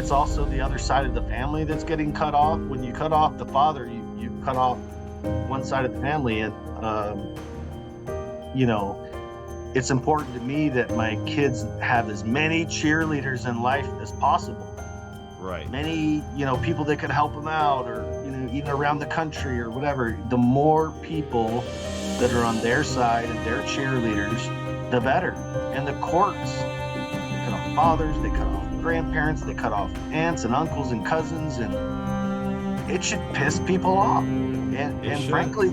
it's also the other side of the family that's getting cut off. When you cut off the father, you cut off one side of the family. And, you know, it's important to me that my kids have as many cheerleaders in life as possible. Right. Many, people that could help them out, or, even around the country or whatever. The more people that are on their side and their cheerleaders, the better. And the courts, they cut off fathers, they cut off grandparents, they cut off aunts and uncles and cousins, and it should piss people off. And frankly,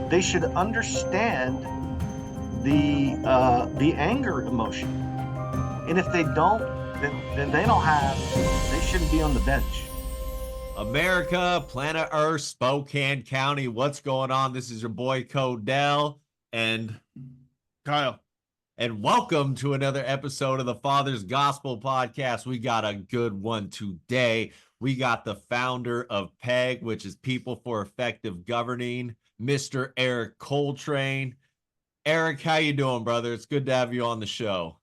they should understand the anger emotion. And if they don't, then they shouldn't be on the bench. America, planet Earth, Spokane County, what's going on? This is your boy Codell and Kyle. And welcome to another episode of the Father's Gospel Podcast. We got a good one today. We got the founder of PEG, which is People for Effective Governing, Mr. Eric Coltrane. Eric, how you doing, brother? It's good to have you on the show.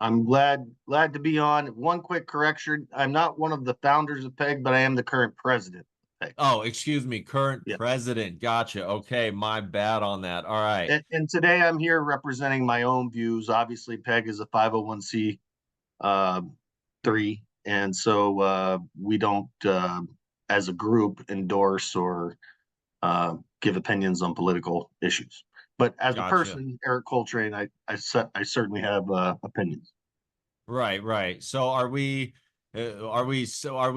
I'm glad to be on. One quick correction. I'm not one of the founders of PEG, but I am the current president of PEG. Oh, excuse me. Current president. Gotcha. Okay. My bad on that. All right. And today I'm here representing my own views. Obviously, PEG is a 501c3. And so we don't, as a group, endorse or give opinions on political issues. But as a person, Eric Coltrane, I certainly have opinions. Right. So are we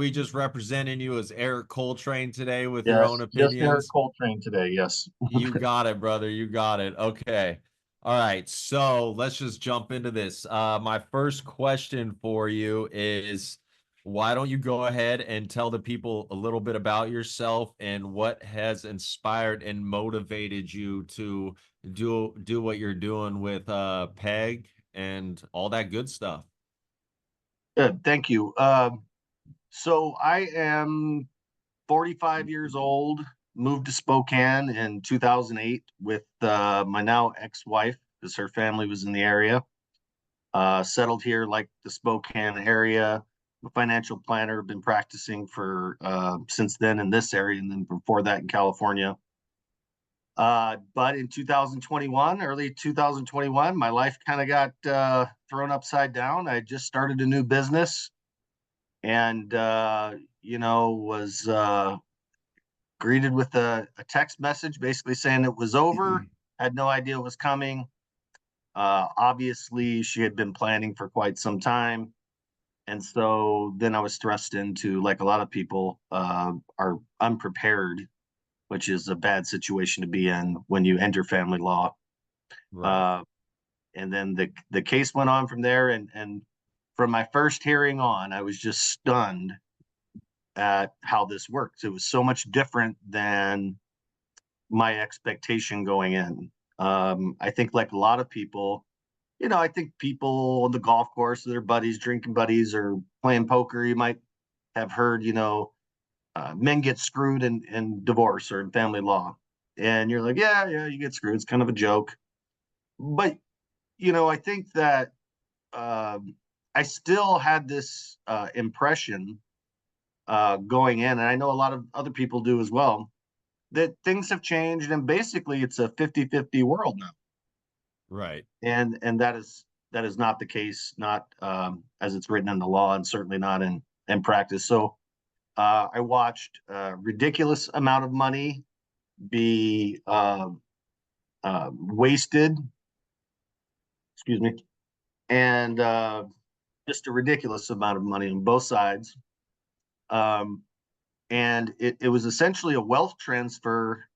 just representing you as Eric Coltrane today with your own opinions? Yes, Eric Coltrane today. Yes. You got it, brother. You got it. Okay. All right. So let's just jump into this. My first question for you is, why don't you go ahead and tell the people a little bit about yourself and what has inspired and motivated you to do what you're doing with PEG and all that good stuff? Good, thank you. So I am 45 years old, moved to Spokane in 2008 with my now ex-wife, because her family was in the area. Settled here, like the Spokane area. A financial planner, been practicing for since then in this area, and then before that in California. But in 2021, early 2021, my life kind of got thrown upside down. I just started a new business, and was greeted with a text message basically saying it was over. Had no idea it was coming. Obviously, she had been planning for quite some time. And so then I was thrust into, like a lot of people are unprepared, which is a bad situation to be in when you enter family law. Right. And then the case went on from there. And from my first hearing on, I was just stunned at how this works. It was so much different than my expectation going in. I think, like a lot of people, I think people on the golf course, their buddies, drinking buddies, or playing poker, you might have heard, men get screwed in divorce or in family law. And you're like, yeah, you get screwed. It's kind of a joke. But, I think that I still had this impression going in, and I know a lot of other people do as well, that things have changed, and basically it's a 50-50 world now. Right. And that is not the case, not as it's written in the law, and certainly not in practice. So I watched a ridiculous amount of money be wasted, and just a ridiculous amount of money on both sides. And it was essentially a wealth transfer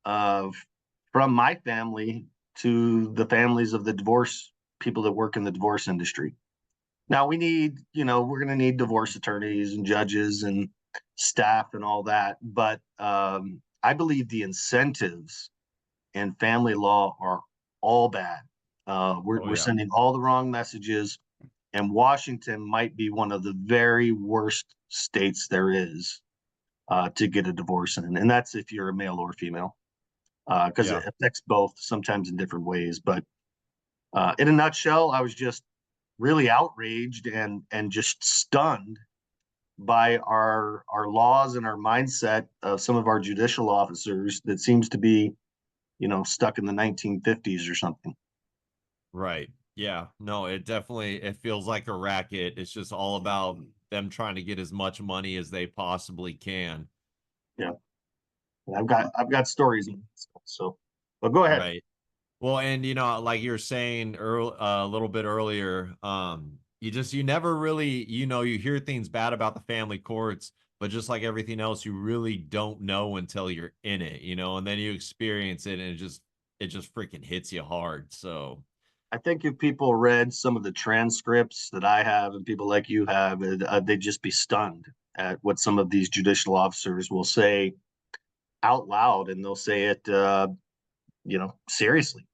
from my family to the families of the divorce people that work in the divorce industry. Now we need, we're going to need divorce attorneys and judges and staff and all that. But I believe the incentives in family law are all bad. We're sending all the wrong messages, and Washington might be one of the very worst states there is to get a divorce in. And that's if you're a male or female. Because it affects both, sometimes in different ways. But in a nutshell, I was just really outraged and just stunned by our laws and our mindset of some of our judicial officers that seems to be, stuck in the 1950s or something. Right. Yeah. No, it definitely it feels like a racket. It's just all about them trying to get as much money as they possibly can. Yeah. And I've got stories on this, so but go ahead. Right. Well, and like you're saying a little bit earlier, you never really, you hear things bad about the family courts, but just like everything else, you really don't know until you're in it, and then you experience it and it just freaking hits you hard. So, I think if people read some of the transcripts that I have and people like you have, they'd just be stunned at what some of these judicial officers will say out loud, and they'll say it, seriously.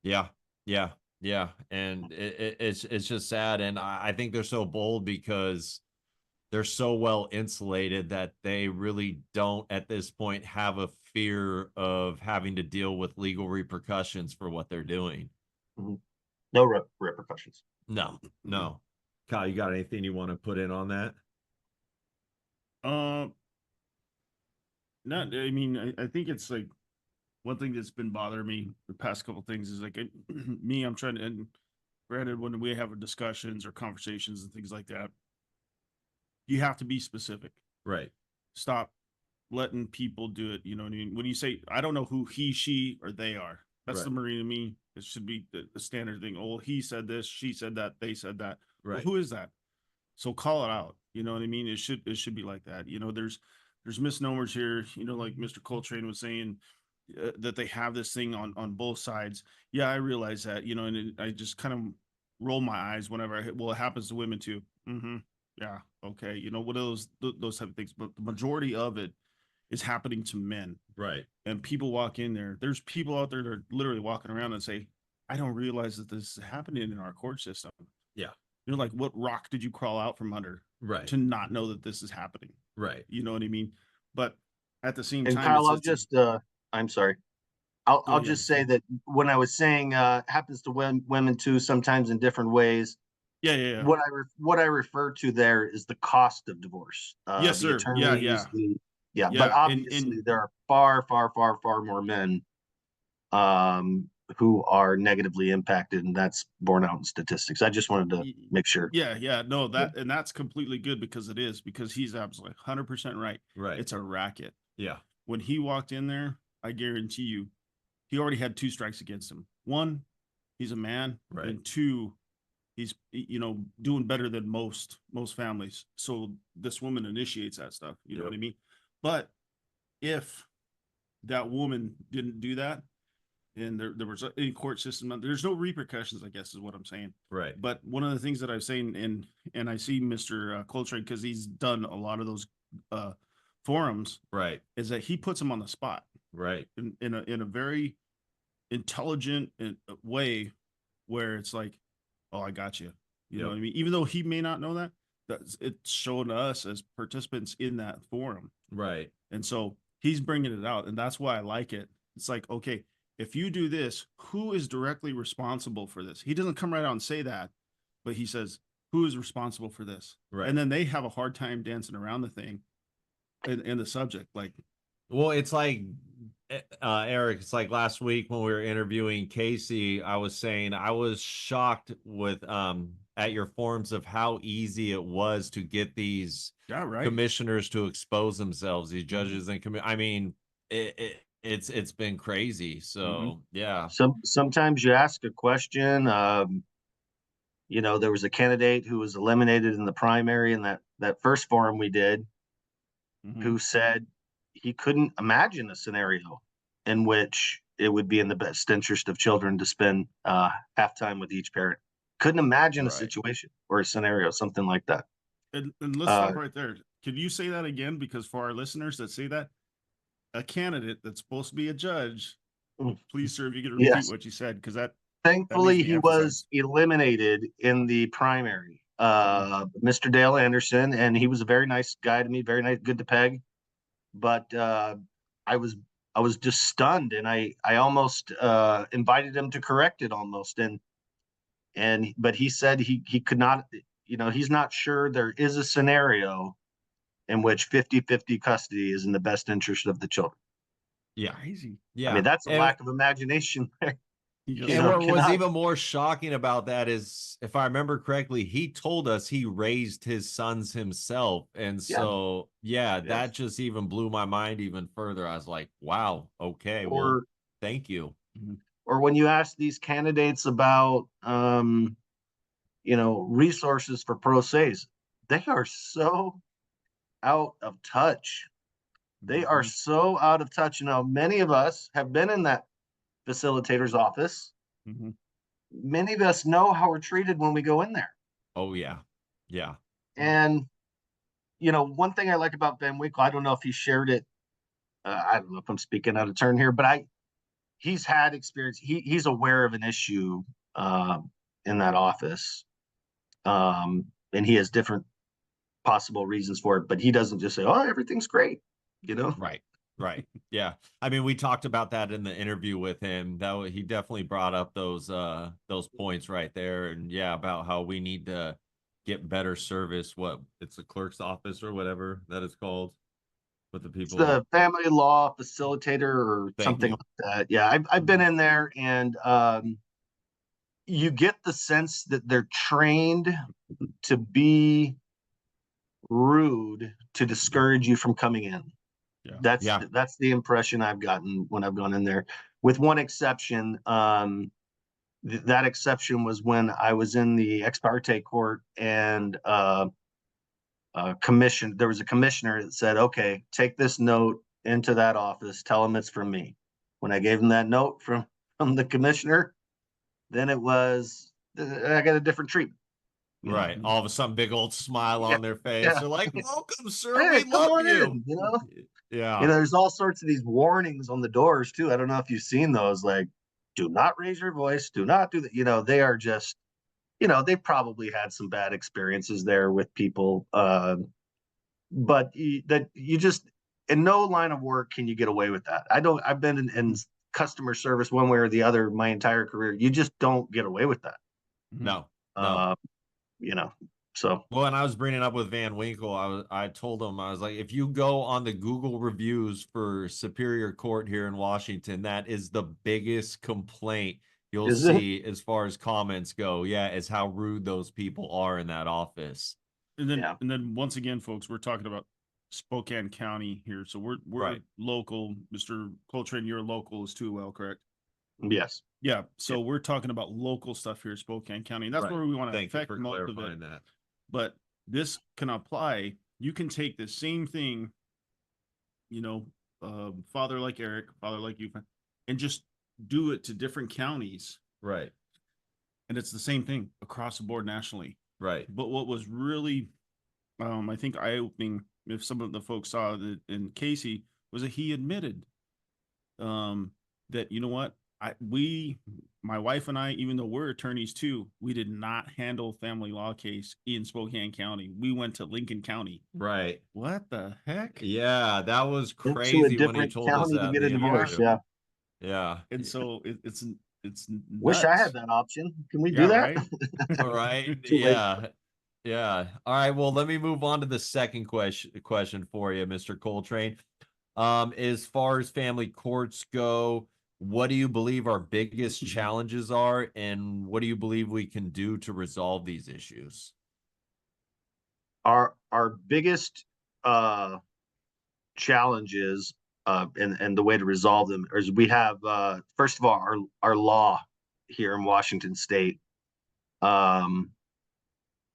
yeah, yeah, yeah. And it's just sad. And I think they're so bold because they're so well insulated that they really don't at this point have a fear of having to deal with legal repercussions for what they're doing. Mhm. No repercussions. No, no. Kyle, you got anything you want to put in on that? Um, Not. I mean, I think it's like one thing that's been bothering me the past couple things is like me. I'm trying to. And granted, when we have discussions or conversations and things like that, you have to be specific. Right. Stop letting people do it. You know what I mean? When you say, I don't know who he, she, or they are. That's Right. the Marine in me. It should be the standard thing. Oh, he said this, she said that, they said that. Well, Right. who is that? So call it out. You know what I mean? It should be like that. There's misnomers here. Like Mr. Coltrane was saying, that they have this thing on both sides. Yeah, I realize that. I just kind of roll my eyes whenever well, it happens to women too. Mm-hmm. Yeah. Okay. What are those type of things? But the majority of it is happening to men. Right. And people walk in there. There's people out there that are literally walking around and say, I don't realize that this is happening in our court system. Yeah. Like, what rock did you crawl out from under Right. to not know that this is happening? Right. You know what I mean? But at the same And time, Kyle, it's I'm sorry. I'll go ahead. just say that when I was saying happens to women too, sometimes in different ways. Yeah. What I refer to there is the cost of divorce. Yes, The sir. Yeah, attorneys, but yeah. obviously And there are far, far, far, far more men who are negatively impacted, and that's borne out in statistics. I just wanted to make sure. yeah. No, that's completely good because he's absolutely 100% right. Right. It's a racket. Yeah. When he walked in there, I guarantee you, he already had 2 strikes against him. 1, he's a man, Right. and 2, he's doing better than most families. So this woman initiates that stuff. You know what I mean? But if that woman didn't do that, and there was a court system, there's no repercussions, I guess is what I'm saying. Right. But one of the things that I've seen, and I see Mr. Coltrane, because he's done a lot of those forums, Right. is that he puts them on the spot, Right. in a very intelligent way, where it's like, oh, I got you. You know what I mean? Even though he may not know that, it's showing us as participants in that forum. Right. And so he's bringing it out, and that's why I like it. It's like, okay, if you do this, who is directly responsible for this? He doesn't come right out and say that, but he says, who is responsible for this? Right. And then they have a hard time dancing around the thing and the subject. Like, well, it's like Eric, it's like last week when we were interviewing Casey, I was saying I was shocked with at your forms of how easy it was to get these commissioners to expose themselves, these judges and I mean, it's been crazy. So yeah. Sometimes you ask a question. There was a candidate who was eliminated in the primary in that first forum we did, who said he couldn't imagine a scenario in which it would be in the best interest of children to spend half time with each parent. Couldn't imagine a situation or a scenario, something like that. And let's stop right there. Could you say that again? Because for our listeners that say that, a candidate that's supposed to be a judge, please, sir, if you could repeat what you said, because thankfully he was eliminated in the primary. Mr. Dale Anderson, and he was a very nice guy to me, very nice, good to peg. But I was just stunned, and I almost invited him to correct it almost, but he said he could not. He's not sure there is a scenario in which 50-50 custody is in the best interest of the children. Yeah. Crazy. Yeah. I mean, that's a And- lack of imagination there. You And know, what was cannot- even more shocking about that is, if I remember correctly, he told us he raised his sons himself. And so, yeah, Yes. that just even blew my mind even further. I was like, wow, okay, well, Or thank you. or when you ask these candidates about resources for pro se's, they are so out of touch. They are so out of touch. Now, many of us have been in that facilitator's office. Mm-hmm. Many of us know how we're treated when we go in there. Oh, yeah. Yeah. And, one thing I like about Ben Winkle, I don't know if he shared it. I don't know if I'm speaking out of turn here, but he's had experience. He's aware of an issue in that office. And he has different possible reasons for it, but he doesn't just say, "Oh, everything's great," Right. Right. Yeah. I mean, we talked about that in the interview with him. He definitely brought up those points right there. And yeah, about how we need to get better service. What it's the clerk's office or whatever that is called with the It's people. the family law facilitator or Thank something you. like that. Yeah, I've been in there, and you get the sense that they're trained to be rude to discourage you from coming in. Yeah. That's the impression I've gotten when I've gone in there, with one exception. That exception was when I was in the ex parte court, and there was a commissioner that said, "Okay, take this note into that office, tell him it's from me." When I gave him that note from the commissioner, then it was, I got a different treatment. Right. All of a sudden, big old smile Yeah, on their face. yeah. They're like, "Welcome, sir. Hey, We come love on you." in, Yeah. there's all sorts of these warnings on the doors too. I don't know if you've seen those, like, do not raise your voice, do not do that. They are just, they probably had some bad experiences there with people. But you just, in no line of work can you get away with that. I've been in customer service one way or the other my entire career. You just don't get away with that. No. No. Uh, so Well, and I was bringing up with Van Winkle. I told him, I was like, if you go on the Google reviews for Superior Court here in Washington, that is the biggest complaint you'll Is it? see as far as comments go. Yeah, is how rude those people are in that office. And then Yeah. and then once again, folks, we're talking about Spokane County here. So we're Right. local. Mr. Coltrane, you're local as too, well, correct? Yes. Yeah. So we're talking about local stuff here in Spokane County. And that's Right. where we want to Thank you affect for most of it. clarifying that. But this can apply. You can take the same thing, father like Eric, father like you, and just do it to different counties. Right. And it's the same thing across the board nationally. Right. But what was really, I think, eye-opening, if some of the folks saw that in Casey, was that he admitted that, you know what, my wife and I, even though we're attorneys too, we did not handle family law case in Spokane County. We went to Lincoln County. Right. What the heck? Yeah, that was Into a crazy when he different told us county that to in get the a divorce. interview. Yeah. Yeah. And so it's Wish I nuts. had that option. Can we Yeah, do that? right? All right. Too late. Yeah. Yeah. All right. Well, let me move on to the second question for you, Mr. Coltrane. As far as family courts go, what do you believe our biggest challenges are, and what do you believe we can do to resolve these issues? Our biggest challenges, and the way to resolve them is, we have, first of all, our law here in Washington State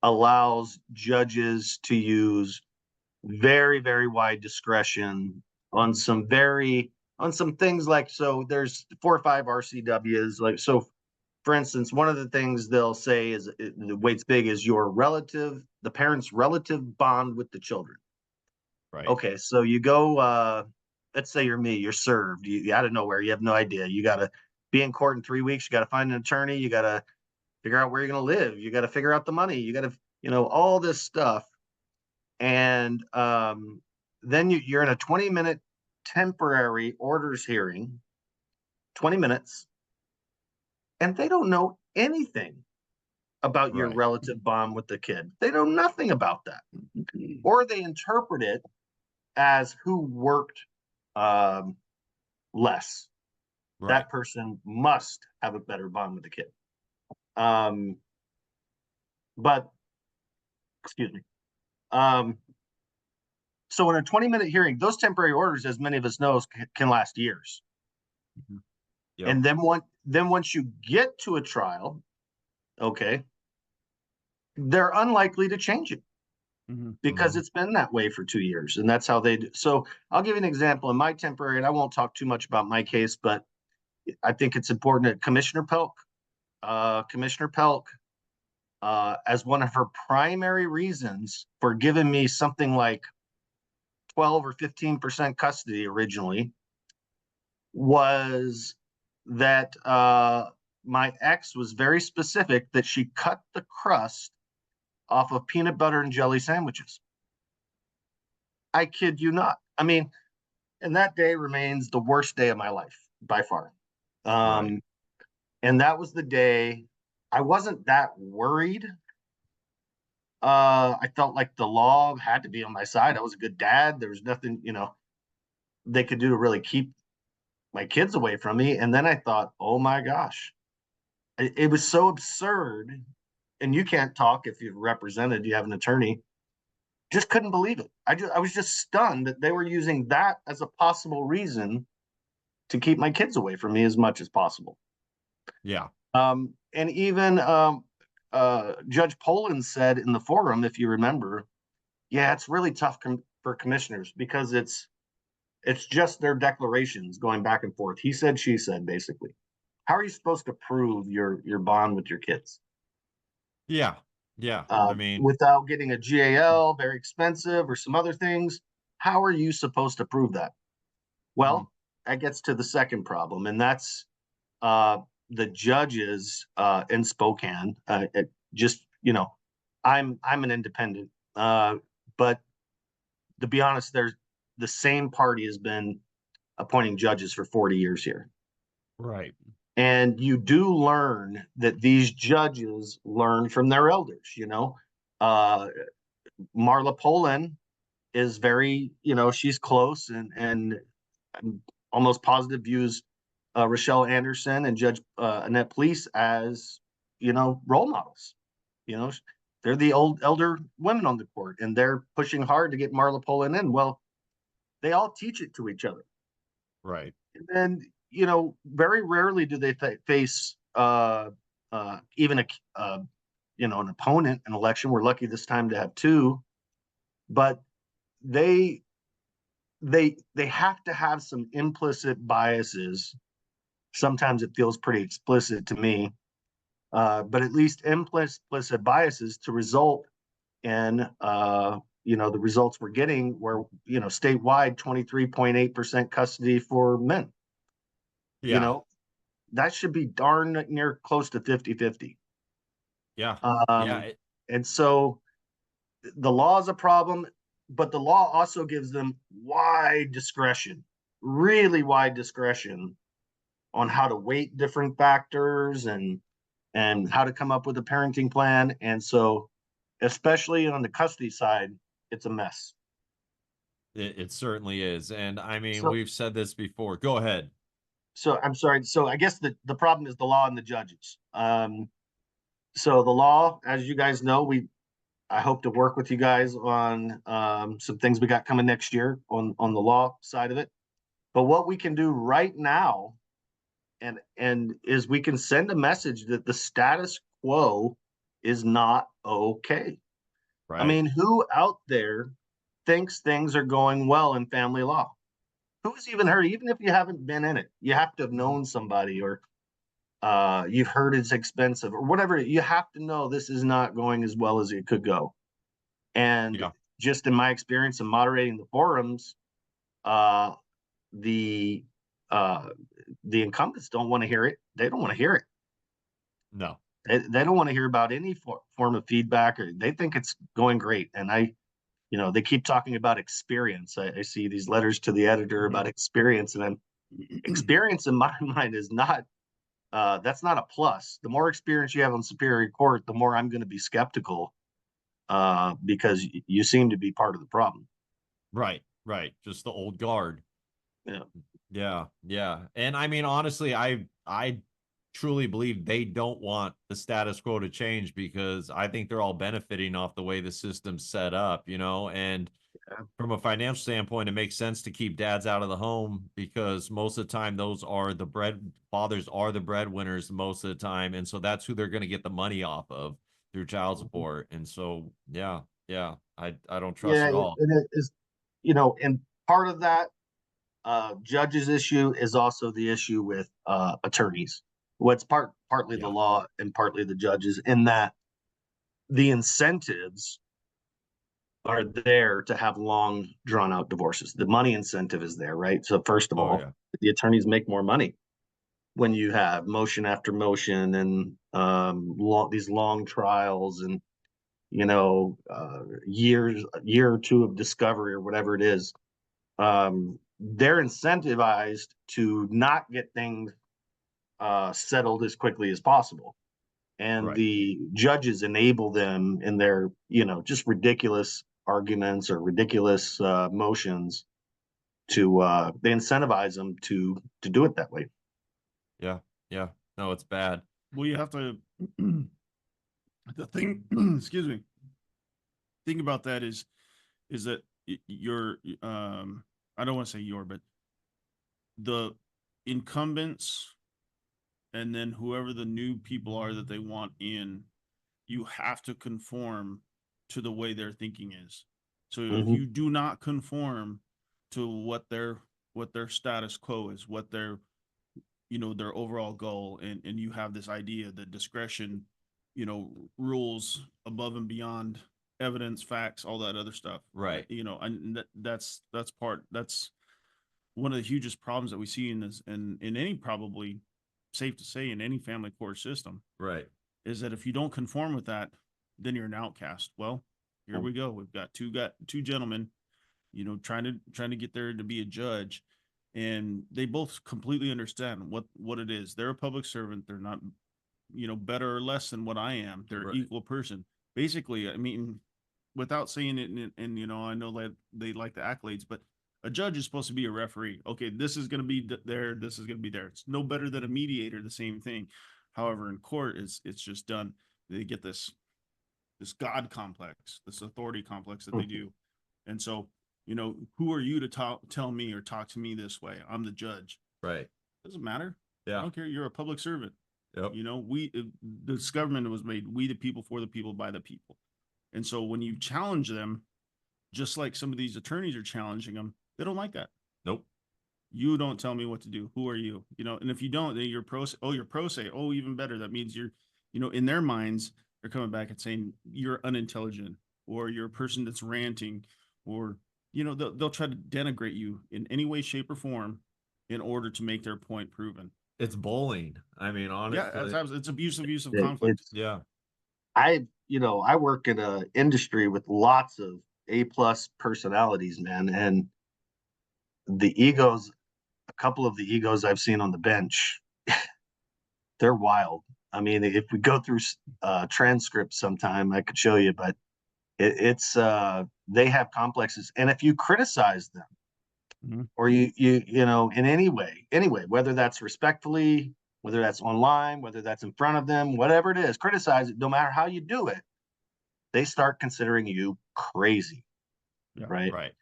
allows judges to use very, very wide discretion on some things, like, so there's 4 or 5 RCWs, like, so for instance, one of the things they'll say is, the way it's big is the parent's relative bond with the children. Right. Okay, so you go, let's say you're me, you're served, you out of nowhere, you have no idea. You got to be in court in 3 weeks, you got to find an attorney, you got to figure out where you're going to live, you got to figure out the money, you got to, all this stuff. And then you're in a 20-minute temporary orders hearing, 20 minutes, and they don't know anything about your Right. relative bond with the kid. They know nothing about that. Or they interpret it as who worked less. Right. That person must have a better bond with the kid. But excuse me. So in a 20-minute hearing, those temporary orders, as many of us know, can last years. Yep. And then once you get to a trial, okay, they're unlikely to change it because it's been that way for 2 years, and that's how they do. So I'll give you an example in my temporary, and I won't talk too much about my case, but I think it's important that Commissioner Pelk, as one of her primary reasons for giving me something like 12 or 15% custody originally, was that my ex was very specific that she cut the crust off of peanut butter and jelly sandwiches. I kid you not. I mean, and that day remains the worst day of my life by far. Right. And that was the day I wasn't that worried. I felt like the law had to be on my side. I was a good dad. There was nothing, they could do to really keep my kids away from me. And then I thought, oh my gosh, it was so absurd. And you can't talk if you're represented, you have an attorney. Just couldn't believe it. I was just stunned that they were using that as a possible reason to keep my kids away from me as much as possible. Yeah. And even Judge Poland said in the forum, if you remember, yeah, it's really tough for commissioners because it's just their declarations going back and forth. He said, she said, basically. How are you supposed to prove your bond with your kids? Yeah. Yeah. I mean, Without getting a GAL, very expensive, or some other things, how are you supposed to prove that? Well, that gets to the second problem, and that's the judges in Spokane. Just I'm an independent, but to be honest, there's the same party has been appointing judges for 40 years here. right. And you do learn that these judges learn from their elders, Marla Poland is very, she's close and almost positive views Rochelle Anderson and Judge Annette Police as, role models. You know, they're the old elder women on the court, and they're pushing hard to get Marla Poland in. Well, they all teach it to each other. Right. And then, very rarely do they face even an opponent in election. We're lucky this time to have two, but they have to have some implicit biases. Sometimes it feels pretty explicit to me, but at least implicit biases to result in the results we're getting, where statewide 23.8% custody for men. Yeah. That should be darn near close to 50-50. Yeah. Um, and so the law is a problem, but the law also gives them wide discretion, really wide discretion on how to weight different factors and how to come up with a parenting plan. And so, especially on the custody side, it's a mess. It certainly is. And I mean, So, we've said this before. Go ahead. so I'm sorry. So I guess the problem is the law and the judges. So the law, as you guys know, I hope to work with you guys on some things we got coming next year on the law side of it. But what we can do right now, and is we can send a message that the status quo is not okay. Right. I mean, who out there thinks things are going well in family law? Who's even heard? Even if you haven't been in it, you have to have known somebody, or you've heard it's expensive, or whatever. You have to know this is not going as well as it could go. And just in my experience in moderating the forums, the incumbents don't want to hear it. They don't want to hear it. No. They don't want to hear about any form of feedback, or they think it's going great. And they keep talking about experience. I see these letters to the editor about experience, and experience in my mind is not that's not a plus. The more experience you have on Superior Court, the more I'm going to be skeptical, because you seem to be part of the problem. Right, right. Just the old guard. Yeah. Yeah, yeah. And I mean, honestly, I truly believe they don't want the status quo to change, because I think they're all benefiting off the way the system's set up, you know, and Yeah. from a financial standpoint, it makes sense to keep dads out of the home, because most of the time those are the fathers are the breadwinners most of the time. And so that's who they're going to get the money off of through child support. And so, yeah, yeah, I don't trust Yeah, at all. it is, and part of that judge's issue is also the issue with attorneys. What's partly the Yeah. law and partly the judges, in that the incentives are there to have long drawn out divorces. The money incentive is there, right? So first of Oh, all, yeah. the attorneys make more money when you have motion after motion and these long trials and year or two of discovery or whatever it is. They're incentivized to not get things settled as quickly as possible, and Right. the judges enable them in their just ridiculous arguments or ridiculous motions to they incentivize them to do it that way. Yeah. Yeah. No, it's bad. Well, you have to, the thing, excuse me, thing about that is that your, I don't want to say your, but the incumbents and then whoever the new people are that they want in, you have to conform to the way their thinking is. So if Mhm. you do not conform to what their status quo is, what their their overall goal, and you have this idea that discretion rules above and beyond evidence, facts, all that other stuff, Right. and that's one of the hugest problems that we see in this, and in any, probably safe to say, in any family court system, Right. is that if you don't conform with that, then you're an outcast. Well, here we go. We've got two gentlemen, trying to get there to be a judge, and they both completely understand what it is. They're a public servant. They're not, better or less than what I am. They're Right. equal person. Basically, I mean, without saying it, and I know that they like the accolades, but a judge is supposed to be a referee. Okay, this is going to be there. This is going to be there. It's no better than a mediator. The same thing. However, in court, it's just done. They get this God complex, this authority complex that they do, and so who are you to tell me or talk to me this way? I'm the judge. Right. Doesn't matter. I Yeah. don't care. You're a public servant. Yep. This government was made, we the people, for the people, by the people. And so when you challenge them, just like some of these attorneys are challenging them, they don't like that. Nope. You don't tell me what to do. Who are you? And if you don't, then you're pro se. Oh, you're pro se. Oh, even better. That means you're, in their minds, they're coming back and saying you're unintelligent, or you're a person that's ranting, or, they'll try to denigrate you in any way, shape, or form in order to make their point proven. It's bullying. I mean, Yeah, honestly. it's abuse of It- conflict. it's Yeah. I work in a industry with lots of A+ personalities, man, and the egos, a couple of the egos I've seen on the bench, they're wild. I mean, if we go through transcripts sometime, I could show you, but it's they have complexes, and if you criticize them, Mhm. or you in any way, anyway, whether that's respectfully, whether that's online, whether that's in front of them, whatever it is, criticize it. No matter how you do it, they start considering you crazy, Yeah. right? Right.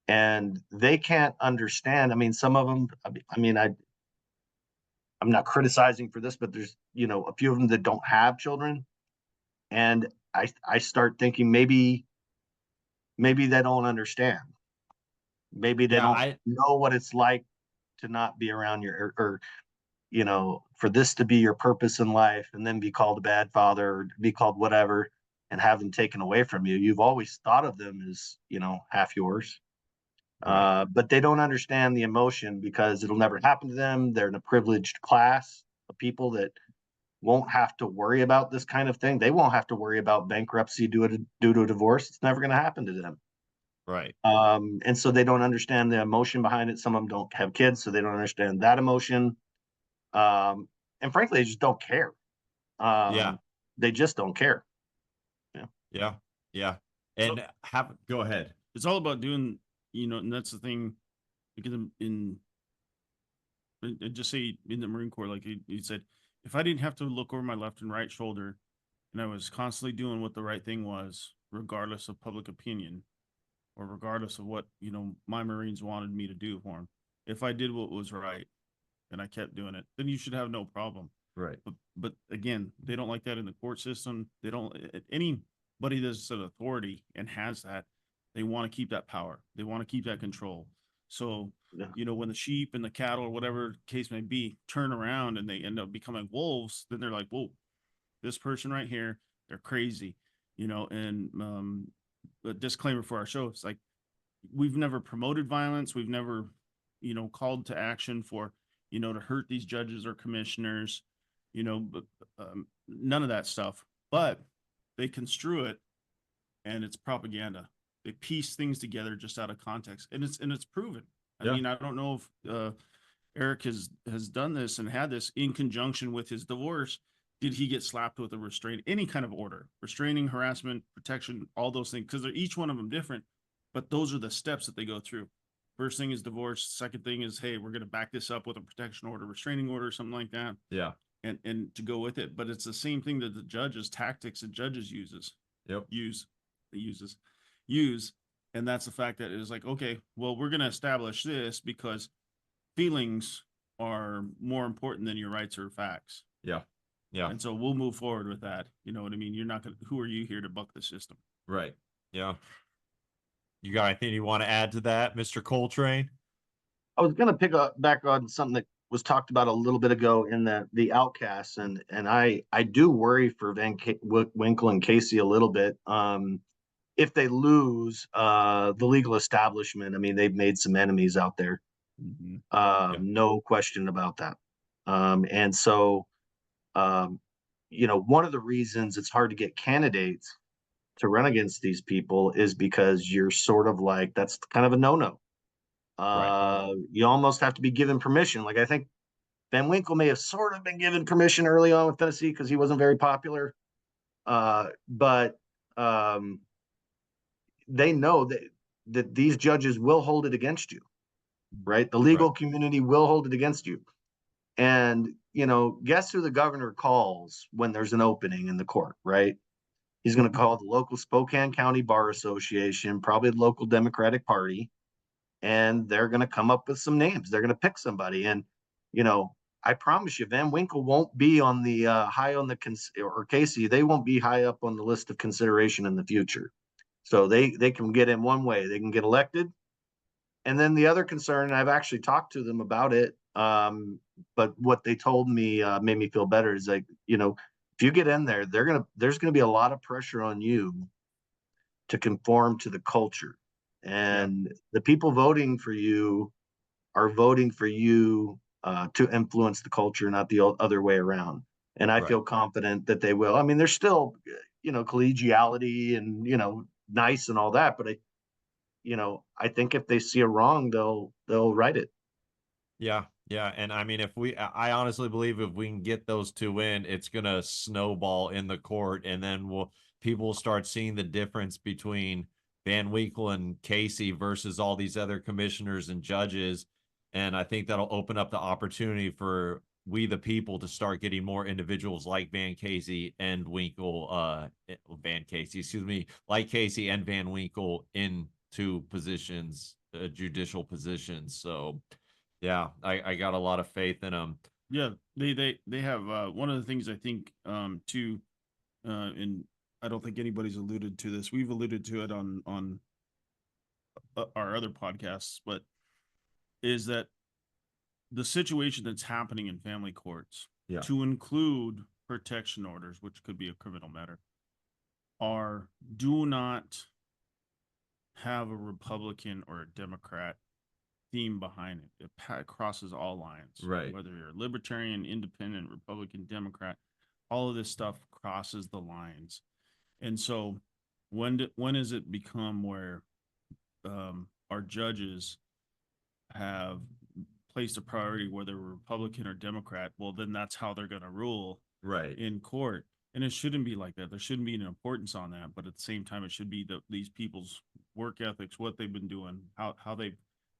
And they can't understand. I mean, some of them. I mean, I'm not criticizing for this, but there's a few of them that don't have children, and I start thinking maybe they don't understand. Maybe they Yeah. don't know what it's like to not be around or for this to be your purpose in life, and then be called a bad father, or be called whatever, and have them taken away from you. You've always thought of them as half yours. Right. But they don't understand the emotion, because it'll never happen to them. They're in a privileged class of people that won't have to worry about this kind of thing. They won't have to worry about bankruptcy due to a divorce. It's never going to happen to them. Right. And so they don't understand the emotion behind it. Some of them don't have kids, so they don't understand that emotion. Um, and frankly, they just don't care. Yeah. They just don't care. Yeah. Yeah. So And go ahead. it's all about doing, and that's the thing, because just say in the Marine Corps, like he said, if I didn't have to look over my left and right shoulder, and I was constantly doing what the right thing was, regardless of public opinion, or regardless of what, my Marines wanted me to do for them, if I did what was right and I kept doing it, then you should have no problem. Right. But again, they don't like that in the court system. They don't, anybody that's an authority and has that, they want to keep that power. They want to keep that control. So, Yeah. when the sheep and the cattle or whatever case may be turn around and they end up becoming wolves, then they're like, whoa, this person right here, they're crazy, and a disclaimer for our show, it's like, we've never promoted violence. We've never, called to action for, to hurt these judges or commissioners, but none of that stuff. But they construe it, and it's propaganda. They piece things together just out of context, and it's proven. I mean, I don't know if Eric has done this and had this in conjunction with his divorce. Did he get slapped with a restraint, any kind of order, restraining, harassment, protection, all those things? Because they're each one of them different, but those are the steps that they go through. First thing is divorce. Second thing is, hey, we're going to back this up with a protection order, restraining order, something like that. Yeah. And to go with it. But it's the same thing that the judges, tactics that judges use. And that's the fact that it is like, okay, well, we're going to establish this because feelings are more important than your rights or facts. Yeah. Yeah. And so we'll move forward with that. You know what I mean? You're not going to, who are you here to buck the system? Right. Yeah. You got anything you want to add to that, Mr. Coltrane? I was going to pick up back on something that was talked about a little bit ago in the outcasts, and I do worry for Winkle and Casey a little bit. If they lose the legal establishment, I mean, they've made some enemies out there. Mm-hmm. No question about that. And so, one of the reasons it's hard to get candidates to run against these people is because you're sort of like, that's kind of a no-no. You almost have to be given permission. Like, I think Van Winkle may have sort of been given permission early on with Tennessee because he wasn't very popular. But they know that these judges will hold it against you, right? The legal community will hold it against you. And, guess who the governor calls when there's an opening in the court, right? He's going to call the local Spokane County Bar Association, probably the local Democratic Party, and they're going to come up with some names. They're going to pick somebody. And, I promise you, Van Winkle won't be on the high on the or Casey, they won't be high up on the list of consideration in the future. So they can get in one way. They can get elected. And then the other concern, I've actually talked to them about it, but what they told me made me feel better, is like, if you get in there, there's gonna be a lot of pressure on you to conform to the culture. And the people voting for you are voting for you to influence the culture, not the other way around. And I feel confident that they will. I mean, there's still, collegiality and, nice and all that, but I think if they see a wrong, they'll right it. Yeah. Yeah. And I mean, I honestly believe if we can get those two in, it's going to snowball in the court. And then people will start seeing the difference between Van Winkle and Casey versus all these other commissioners and judges. And I think that'll open up the opportunity for we, the people, to start getting more individuals like Van Casey and Winkle, like Casey and Van Winkle into positions, judicial positions. So, yeah, I got a lot of faith in them. Yeah, they have one of the things I think too, and I don't think anybody's alluded to this. We've alluded to it on our other podcasts, but is that the situation that's happening in family courts, to include protection orders, which could be a criminal matter, do not have a Republican or a Democrat theme behind it. It crosses all lines, right? Whether you're libertarian, independent, Republican, Democrat, all of this stuff crosses the lines. And so when does it become where our judges have placed a priority, whether Republican or Democrat, well, then that's how they're going to rule Right. in court. And it shouldn't be like that. There shouldn't be an importance on that. But at the same time, it should be these people's work ethics, what they've been doing, how they,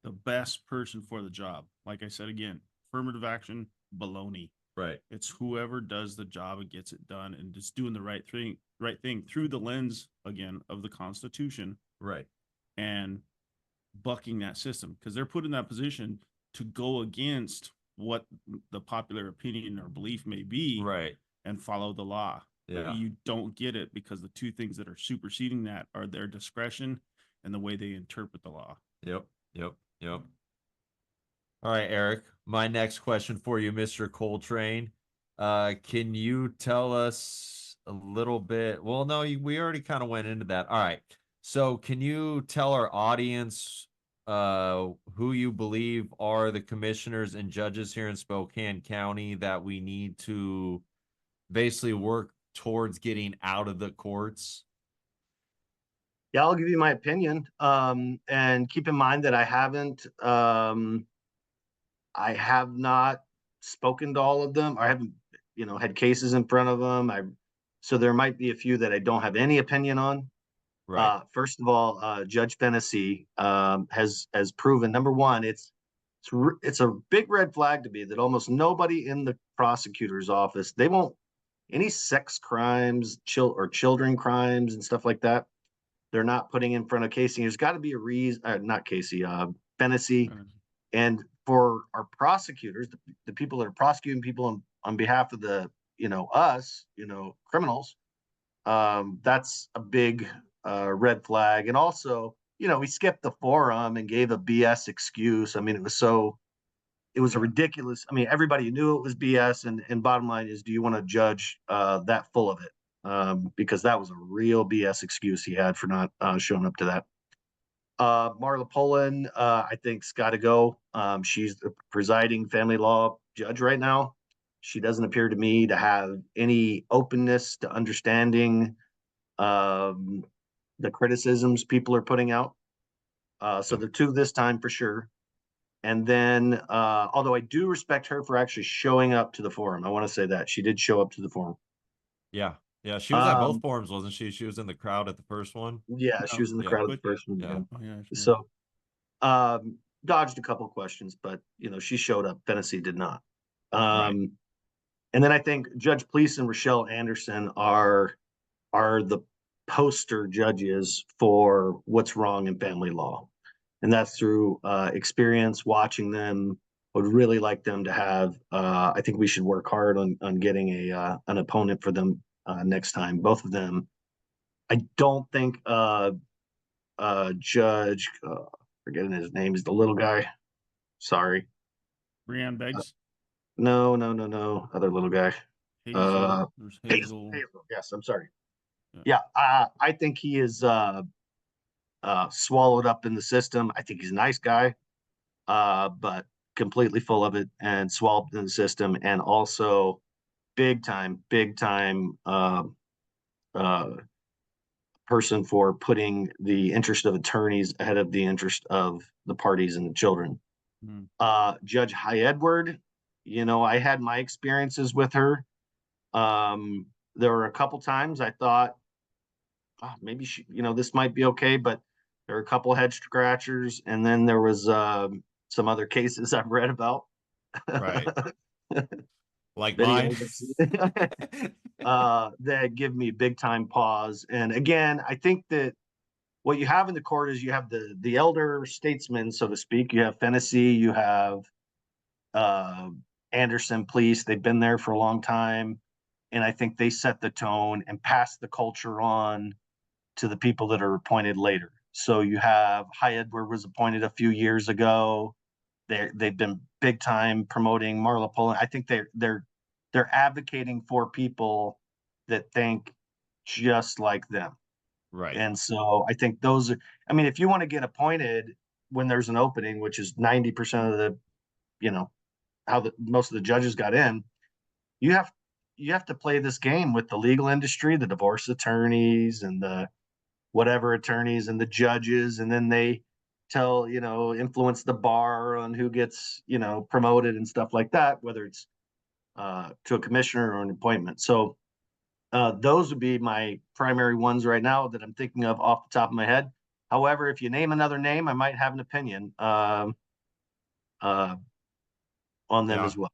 the best person for the job. Like I said, again, affirmative action, baloney. Right. It's whoever does the job and gets it done and just doing the right thing through the lens, again, of the Constitution Right. and bucking that system, because they're put in that position to go against what the popular opinion or belief may be, Right. and follow the law. Yeah. But you don't get it because the two things that are superseding that are their discretion and the way they interpret the law. Yep. All right, Eric, my next question for you, Mr. Coltrane. Can you tell us a little bit? Well, no, we already kind of went into that. All right. So can you tell our audience who you believe are the commissioners and judges here in Spokane County that we need to basically work towards getting out of the courts? Yeah, I'll give you my opinion. And keep in mind that I have not spoken to all of them. I haven't, had cases in front of them. So there might be a few that I don't have any opinion on. Right. First of all, Judge Fennessy has proven, number one, it's a big red flag to me that almost nobody in the prosecutor's office, they won't, any sex crimes, children crimes and stuff like that, they're not putting in front of Casey. There's got to be a reason, not Casey, Fennessy. And for our prosecutors, the people that are prosecuting people on behalf of the, us, criminals, that's a big red flag. And also, we skipped the forum and gave a BS excuse. I mean, it was a ridiculous. I mean, everybody knew it was BS. And bottom line is, do you want to judge that full of it? Because that was a real BS excuse he had for not showing up to that. Marla Poland, I think's got to go. She's the presiding family law judge right now. She doesn't appear to me to have any openness to understanding the criticisms people are putting out. So the two this time for sure. And then, although I do respect her for actually showing up to the forum, I want to say that she did show up to the forum. Yeah. Yeah. She was at both forums, wasn't she? She was in the crowd at the first one. Yeah, she was in the crowd at the first one. Yeah. Oh, yeah, sure. So, dodged a couple questions, but she showed up. Tennessee did not. Right. And then I think Judge Police and Rochelle Anderson are the poster judges for what's wrong in family law, and that's through experience watching them. Would really like them to have. I think we should work hard on getting an opponent for them next time. Both of them. I don't think Judge, forgetting his name, is the little guy. Sorry. Brianne Beggs. No. Other little guy. Hazel. There's Hazel. Yes, I'm sorry. Yeah. Yeah, I think he is swallowed up in the system. I think he's a nice guy, but completely full of it and swallowed in the system, and also big time person for putting the interest of attorneys ahead of the interest of the parties and the children. Judge High Edward, I had my experiences with her. There were a couple times I thought, maybe she, this might be okay, but there were a couple head scratchers, and then there was some other cases I've read about. Right. Like mine. That give me big time pause. And again, I think that what you have in the court is you have the elder statesmen, so to speak. You have Fennessy, you have Anderson Police. They've been there for a long time, and I think they set the tone and pass the culture on to the people that are appointed later. So you have High Edward was appointed a few years ago. They've been big time promoting Marla Poland. I think they're advocating for people that think just like them. Right. And so I think those are, I mean, if you want to get appointed when there's an opening, which is 90% of the, how most of the judges got in, you have to play this game with the legal industry, the divorce attorneys and the whatever attorneys and the judges, and then they influence the bar on who gets, promoted and stuff like that, whether it's to a commissioner or an appointment. So those would be my primary ones right now that I'm thinking of off the top of my head. However, if you name another name, I might have an opinion on them Yeah. as well.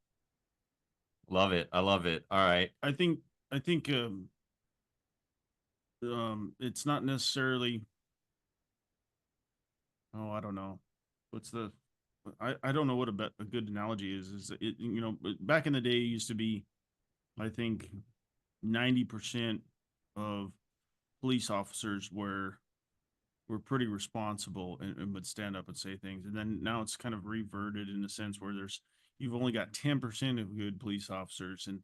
Love it. I love it. All right. I think it's not necessarily, oh, I don't know. What's the I don't know what a good analogy is it, back in the day it used to be, I think 90% of police officers were pretty responsible and would stand up and say things. And then now it's kind of reverted in a sense where you've only got 10% of good police officers, and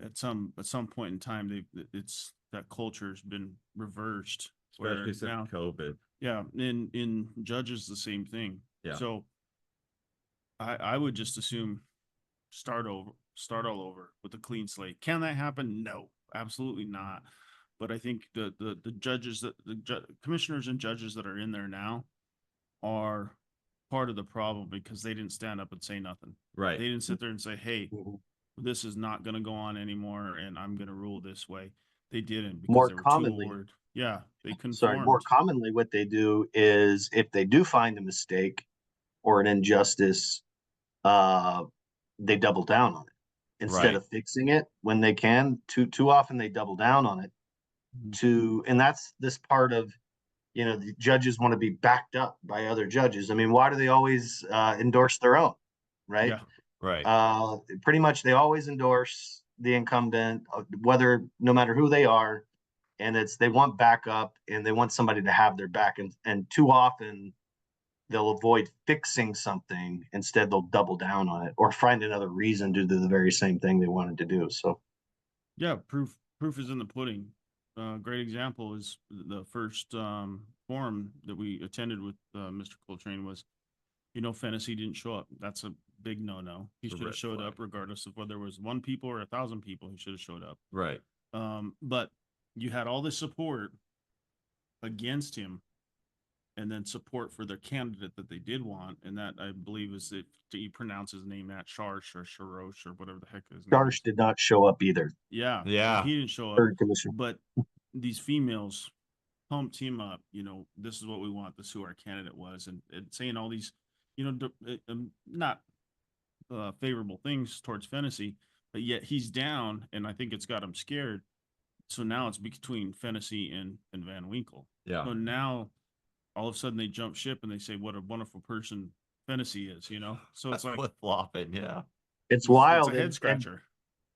at some point in time it's that culture's been reversed. Especially Where since now, COVID. yeah, in judges the same thing. Yeah. So I would just assume start all over with a clean slate. Can that happen? No, absolutely not. But I think the judges commissioners and judges that are in there now are part of the problem because they didn't stand up and say nothing. Right. They didn't sit there and say, "Hey, Mhm. this is not going to go on anymore, and I'm going to rule this way." They didn't because More they were commonly, too worried. Yeah, they sorry, more conformed. commonly, what they do is if they do find a mistake or an injustice, uh, they double down on it instead Right. of fixing it when they can. Too often they double down on it and that's this part of, the judges want to be backed up by other judges. I mean, why do they always endorse their own, right? Yeah, Right. Pretty much they always endorse the incumbent, whether no matter who they are, and they want backup and they want somebody to have their back, and too often they'll avoid fixing something. Instead, they'll double down on it or find another reason to do the very same thing they wanted to do. So yeah. Proof is in the pudding. Great example is the first forum that we attended with Mr. Coltrane was, Fennessy didn't show up. That's a big no. He It's a should have red showed flag. up regardless of whether there was 1 people or 1,000 people. He should have showed up. Right. But you had all this support against him, and then support for their candidate that they did want, and that I believe is that he pronounce his name at Sharsh or Sharosh or whatever the heck his name is. Darsh did not show up either. Yeah, Yeah. he didn't show up. Third commissioner. But these females pumped him up. This is what we want. This is who our candidate was, and saying all these, not favorable things towards Fennessy, but yet he's down, and I think it's got him scared. So now it's between Fennessy and Van Winkle. Yeah. So now all of a sudden they jump ship and they say what a wonderful person Fennessy is, So it's like flip flopping. Yeah. It's it's wild, a head scratcher.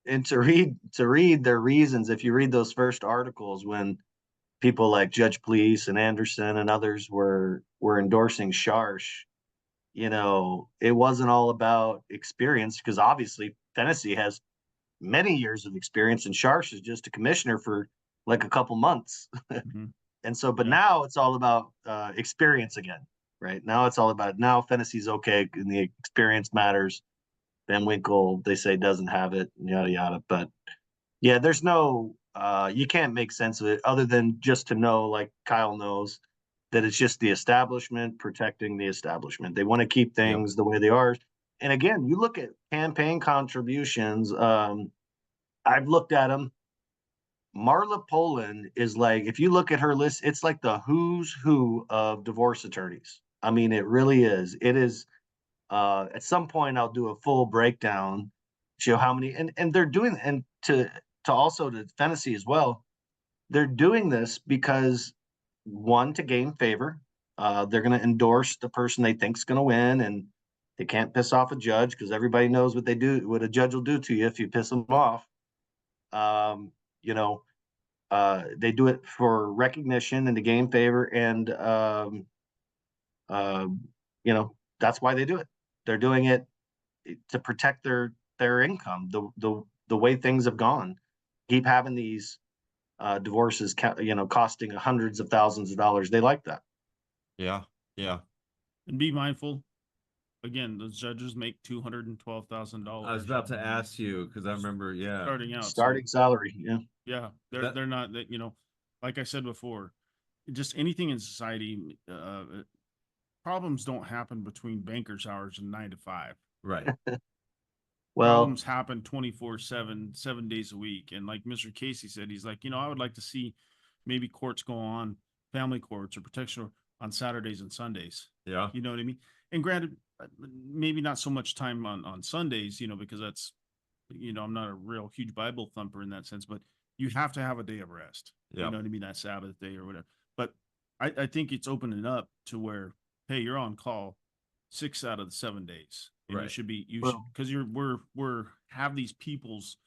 and to read their reasons. If you read those first articles when people like Judge Police and Anderson and others were endorsing Sharsh, it wasn't all about experience, because obviously Fennessy has many years of experience and Sharsh is just a commissioner for like a couple months. Mhm. And so, but Yeah. now it's all about experience again, right? Now it's all about, now Fennessy's okay and the experience matters. Van Winkle, they say, doesn't have it, yada yada. But yeah, there's no you can't make sense of it other than just to know, like Kyle knows, that it's just the establishment protecting the establishment. They want to keep Yep. things the way they are. And again, you look at campaign contributions. I've looked at them. Marla Poland is like, if you look at her list, it's like the who's who of divorce attorneys. I mean, it really is. It is. At some point, I'll do a full breakdown, show how many, and they're doing, and to also to Fennessy as well. They're doing this because, one, to gain favor. They're going to endorse the person they think's going to win, and they can't piss off a judge because everybody knows what a judge will do to you if you piss them off. Um, you know, they do it for recognition and to gain favor, and uh, that's why they do it. They're doing it to protect their income. The way things have gone, keep having these divorces, costing hundreds of thousands of dollars. They like that. Yeah. Yeah. And be mindful. Again, those judges make $212,000. I was about to ask you because I remember, yeah. Starting out. Starting salary, yeah. Yeah, That- they're not that, like I said before, just anything in society, problems don't happen between bankers hours and 9 to 5. Right. Well, Problems happen 24/7, 7 days a week. And like Mr. Casey said, he's like, I would like to see maybe courts go on, family courts or protection on Saturdays and Sundays. Yeah. You know what I mean? And granted, maybe not so much time on Sundays, because that's, I'm not a real huge Bible thumper in that sense, but you have to have a day of rest. Yeah. You know what I mean? That Sabbath day or whatever. But I think it's opening up to where, hey, you're on call 6 out of the 7 days. And you Right. should be, Well- because we're have these people's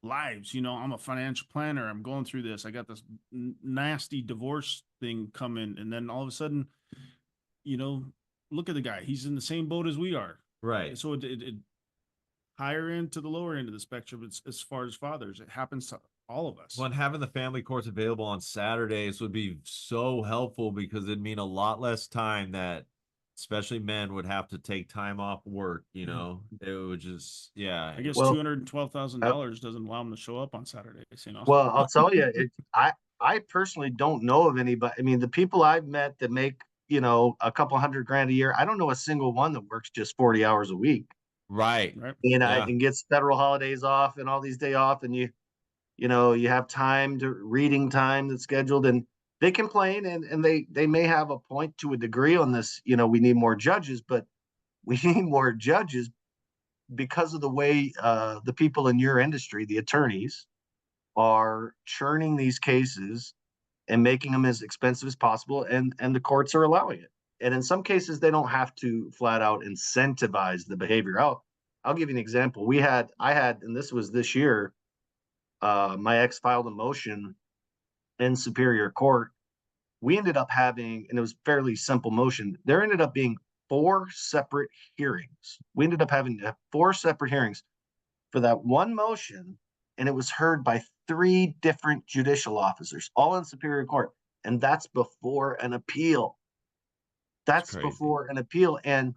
lives. I'm a financial planner. I'm going through this. I got this nasty divorce thing coming. And then all of a sudden, look at the guy. He's in the same boat as we are. Right. So it higher end to the lower end of the spectrum, it's, as far as fathers, it happens to all of us. When having the family courts available on Saturdays would be so helpful because it'd mean a lot less time that especially men would have to take time off work, It would just, yeah. I guess Well, $212,000 doesn't allow them to show up on Saturdays, Well, I'll tell you, I personally don't know of anybody. I mean, the people I've met that make, a couple $100,000 a year, I don't know a single one that works just 40 hours a week. Right. Right. Yeah. And gets federal holidays off and all these day off, and you have reading time that's scheduled, and they complain, and they may have a point to a degree on this. We need more judges, but we need more judges because of the way the people in your industry, the attorneys, are churning these cases and making them as expensive as possible, and the courts are allowing it. And in some cases, they don't have to flat out incentivize the behavior. I'll give you an example. I had, and this was this year, my ex filed a motion in Superior Court. We ended up having, and it was fairly simple motion. There ended up being 4 separate hearings. We ended up having to have 4 separate hearings for that one motion, and it was heard by 3 different judicial officers, all in Superior Court, and that's before an appeal. That's crazy. before an appeal. And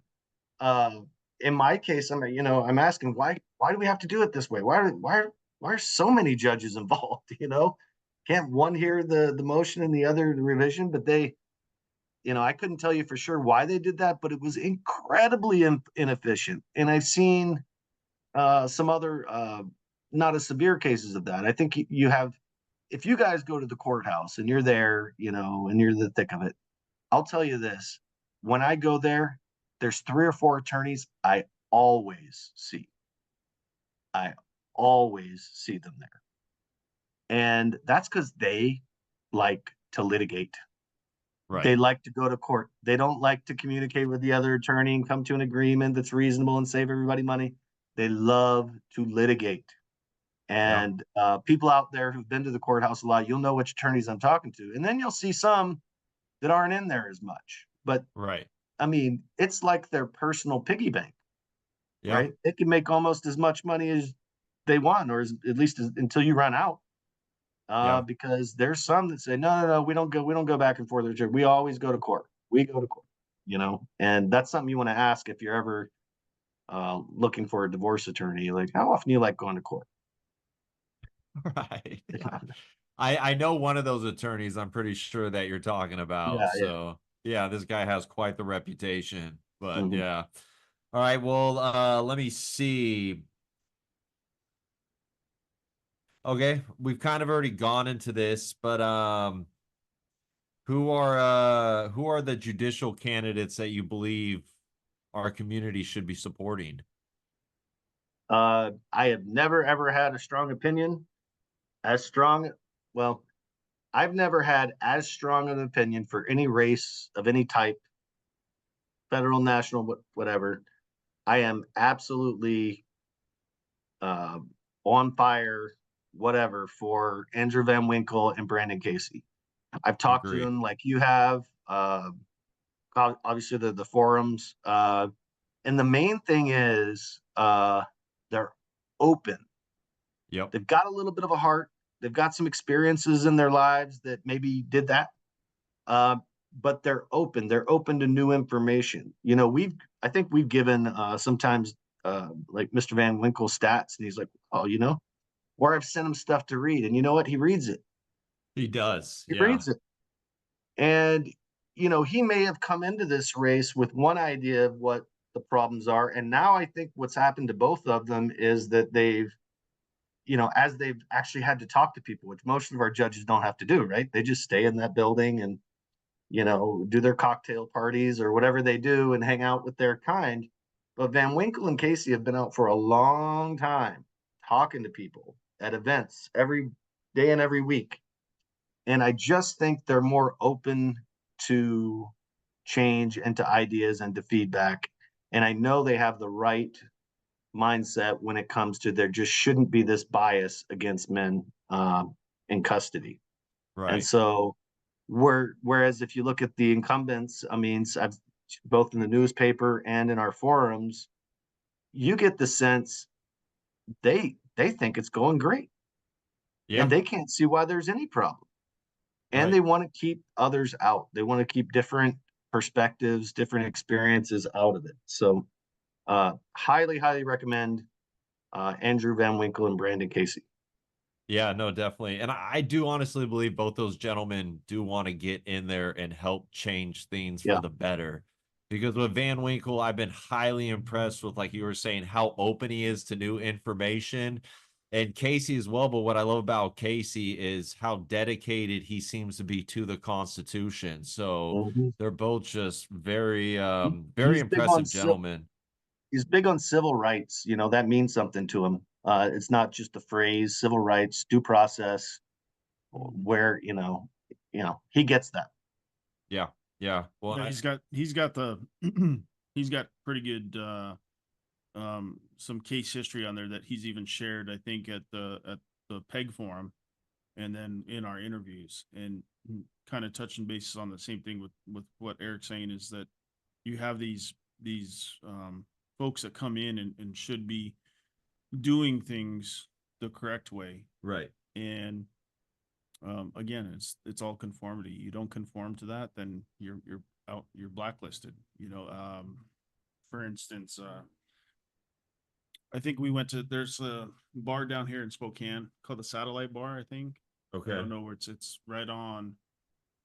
in my case, I'm asking, why do we have to do it this way? Why are so many judges involved? Can't one hear the motion and the other the revision? But they, I couldn't tell you for sure why they did that, but it was incredibly inefficient. And I've seen some other not as severe cases of that. I think you have, if you guys go to the courthouse and you're there, and you're in the thick of it, I'll tell you this: when I go there, there's 3 or 4 attorneys I always see. I always see them there, and that's because they like to litigate. Right. They like to go to court. They don't like to communicate with the other attorney and come to an agreement that's reasonable and save everybody money. They love to litigate. And people out there who've been to the courthouse a lot, you'll know which attorneys I'm talking to. And then you'll see some that aren't in there as much. But Right. I mean, it's like their personal piggy bank, Yeah. right? They can make almost as much money as they want, or at least until you run out. Because there's some that say, no, we don't go back and forth. We always go to court. We go to court, and that's something you want to ask if you're ever looking for a divorce attorney. Like, how often do you like going to court? Right. I know one of those attorneys. I'm pretty sure that you're talking about. Yeah, So yeah, this guy has quite the reputation. But Mhm. yeah. All right. Well, let me see. Okay, we've kind of already gone into this, but who are the judicial candidates that you believe our community should be supporting? I have never ever had a strong opinion as strong. Well, I've never had as strong an opinion for any race of any type, federal, national, whatever. I am absolutely uh, on fire, whatever, for Andrew Van Winkle and Brandon Casey. I've talked to Agreed. them like you have. Obviously, the forums. And the main thing is they're open. Yep. They've got a little bit of a heart. They've got some experiences in their lives that maybe did that. But they're open. They're open to new information. I think we've given sometimes like Mr. Van Winkle stats, and he's like, oh, or I've sent him stuff to read, and you know what? He reads it. He does. He Yeah. reads it. And he may have come into this race with one idea of what the problems are. And now I think what's happened to both of them is that they've, as they've actually had to talk to people, which most of our judges don't have to do, right? They just stay in that building and, do their cocktail parties or whatever they do and hang out with their kind. But Van Winkle and Casey have been out for a long time talking to people at events every day and every week. And I just think they're more open to change and to ideas and to feedback. And I know they have the right mindset when it comes to there just shouldn't be this bias against men in custody. And Right. so whereas if you look at the incumbents, I mean, I've, both in the newspaper and in our forums, you get the sense they think it's going great Yeah. and they can't see why there's any problem. And Right. they want to keep others out. They want to keep different perspectives, different experiences out of it. So highly, highly recommend Andrew Van Winkle and Brandon Casey. Yeah, no, definitely. And I do honestly believe both those gentlemen do want to get in there and help change things for Yeah. the better. Because with Van Winkle, I've been highly impressed with, like you were saying, how open he is to new information. And Casey as well. But what I love about Casey is how dedicated he seems to be to the Constitution. So Mhm. they're both just very, very He's big on impressive gentlemen. he's big on civil rights. That means something to him. It's not just a phrase. Civil rights, due process, where he gets that. Yeah. Yeah. Well, Yeah, he's got the he's got pretty good some case history on there that he's even shared, I think, at the PEG forum and then in our interviews, and kind of touching bases on the same thing with what Eric's saying, is that you have these folks that come in and should be doing things the correct way. right. And again, it's all conformity. You don't conform to that, then you're out, you're blacklisted. For instance, I think we went to, there's a bar down here in Spokane called the Satellite Bar, I think. I Okay. don't know where it's right on,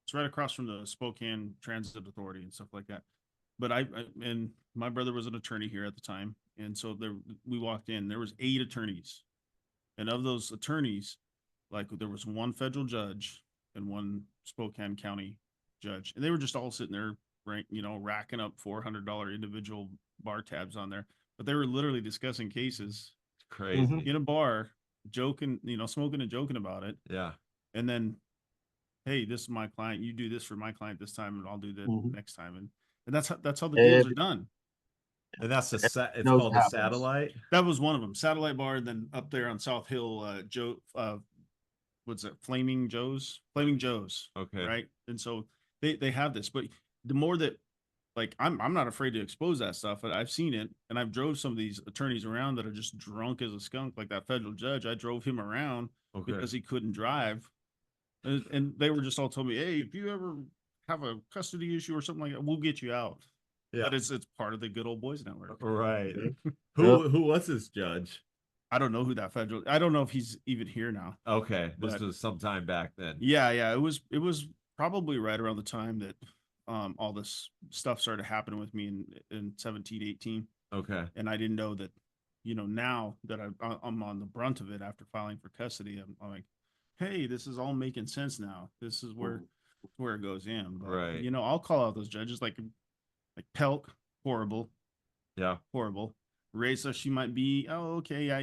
it's right across from the Spokane Transit Authority and stuff like that. But and my brother was an attorney here at the time, and so we walked in, there was 8 attorneys, and of those attorneys, like there was one federal judge and one Spokane County judge, and they were just all sitting there, racking up $400 individual bar tabs on there, but they were literally discussing cases It's crazy. in a bar, joking, smoking and joking about it, Yeah. and then, hey, this is my client, you do this for my client this time, and I'll do that Mhm. next time, and that's how the deals are Everybody done. And that's it's knows called what the happens. Satellite. That was one of them, Satellite Bar. And then up there on South Hill, what's it, Flaming Joe's, Okay. right? And so they have this, but the more that, like, I'm not afraid to expose that stuff, but I've seen it, and I've drove some of these attorneys around that are just drunk as a skunk, like that federal judge. I drove him around Okay. because he couldn't drive, and they were just all told me, hey, if you ever have a custody issue or something like that, we'll get you out. Yeah. But it's part of the good old boys network. Right. Yep. Who was this judge? I don't know who that federal. I don't know if he's even here now. Okay, this But was some time back then. yeah, it was probably right around the time that all this stuff started happening with me in 17, 18. Okay. And I didn't know that, now that I'm on the brunt of it after filing for custody, I'm like, hey, this is all making sense now. This is where it goes in. But, Right. I'll call out those judges like Pelk, horrible. Yeah. Horrible. Reza, she might be, oh, okay, yeah,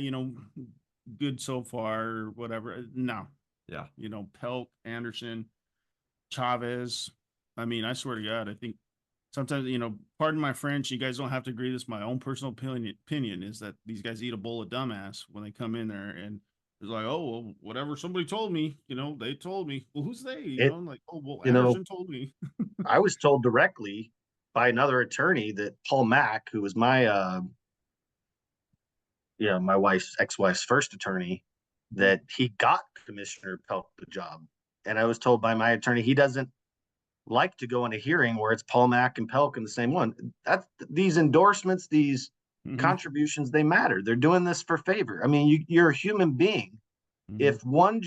good so far, or whatever. No, Yeah. Pelk, Anderson, Chavez. I mean, I swear to God, I think sometimes, pardon my French, you guys don't have to agree. This is my own personal opinion is that these guys eat a bowl of dumbass when they come in there, and it's like, oh, well, whatever somebody told me, they told me. Well, who's they? I'm like, oh, well, Anderson told me. I was told directly by another attorney that Paul Mack, who was my my ex-wife's first attorney, that he got Commissioner Pelk the job. And I was told by my attorney he doesn't like to go in a hearing where it's Paul Mack and Pelk in the same one. That's these endorsements, these contributions, they matter. They're doing this for favor. I mean, you're a human being. If one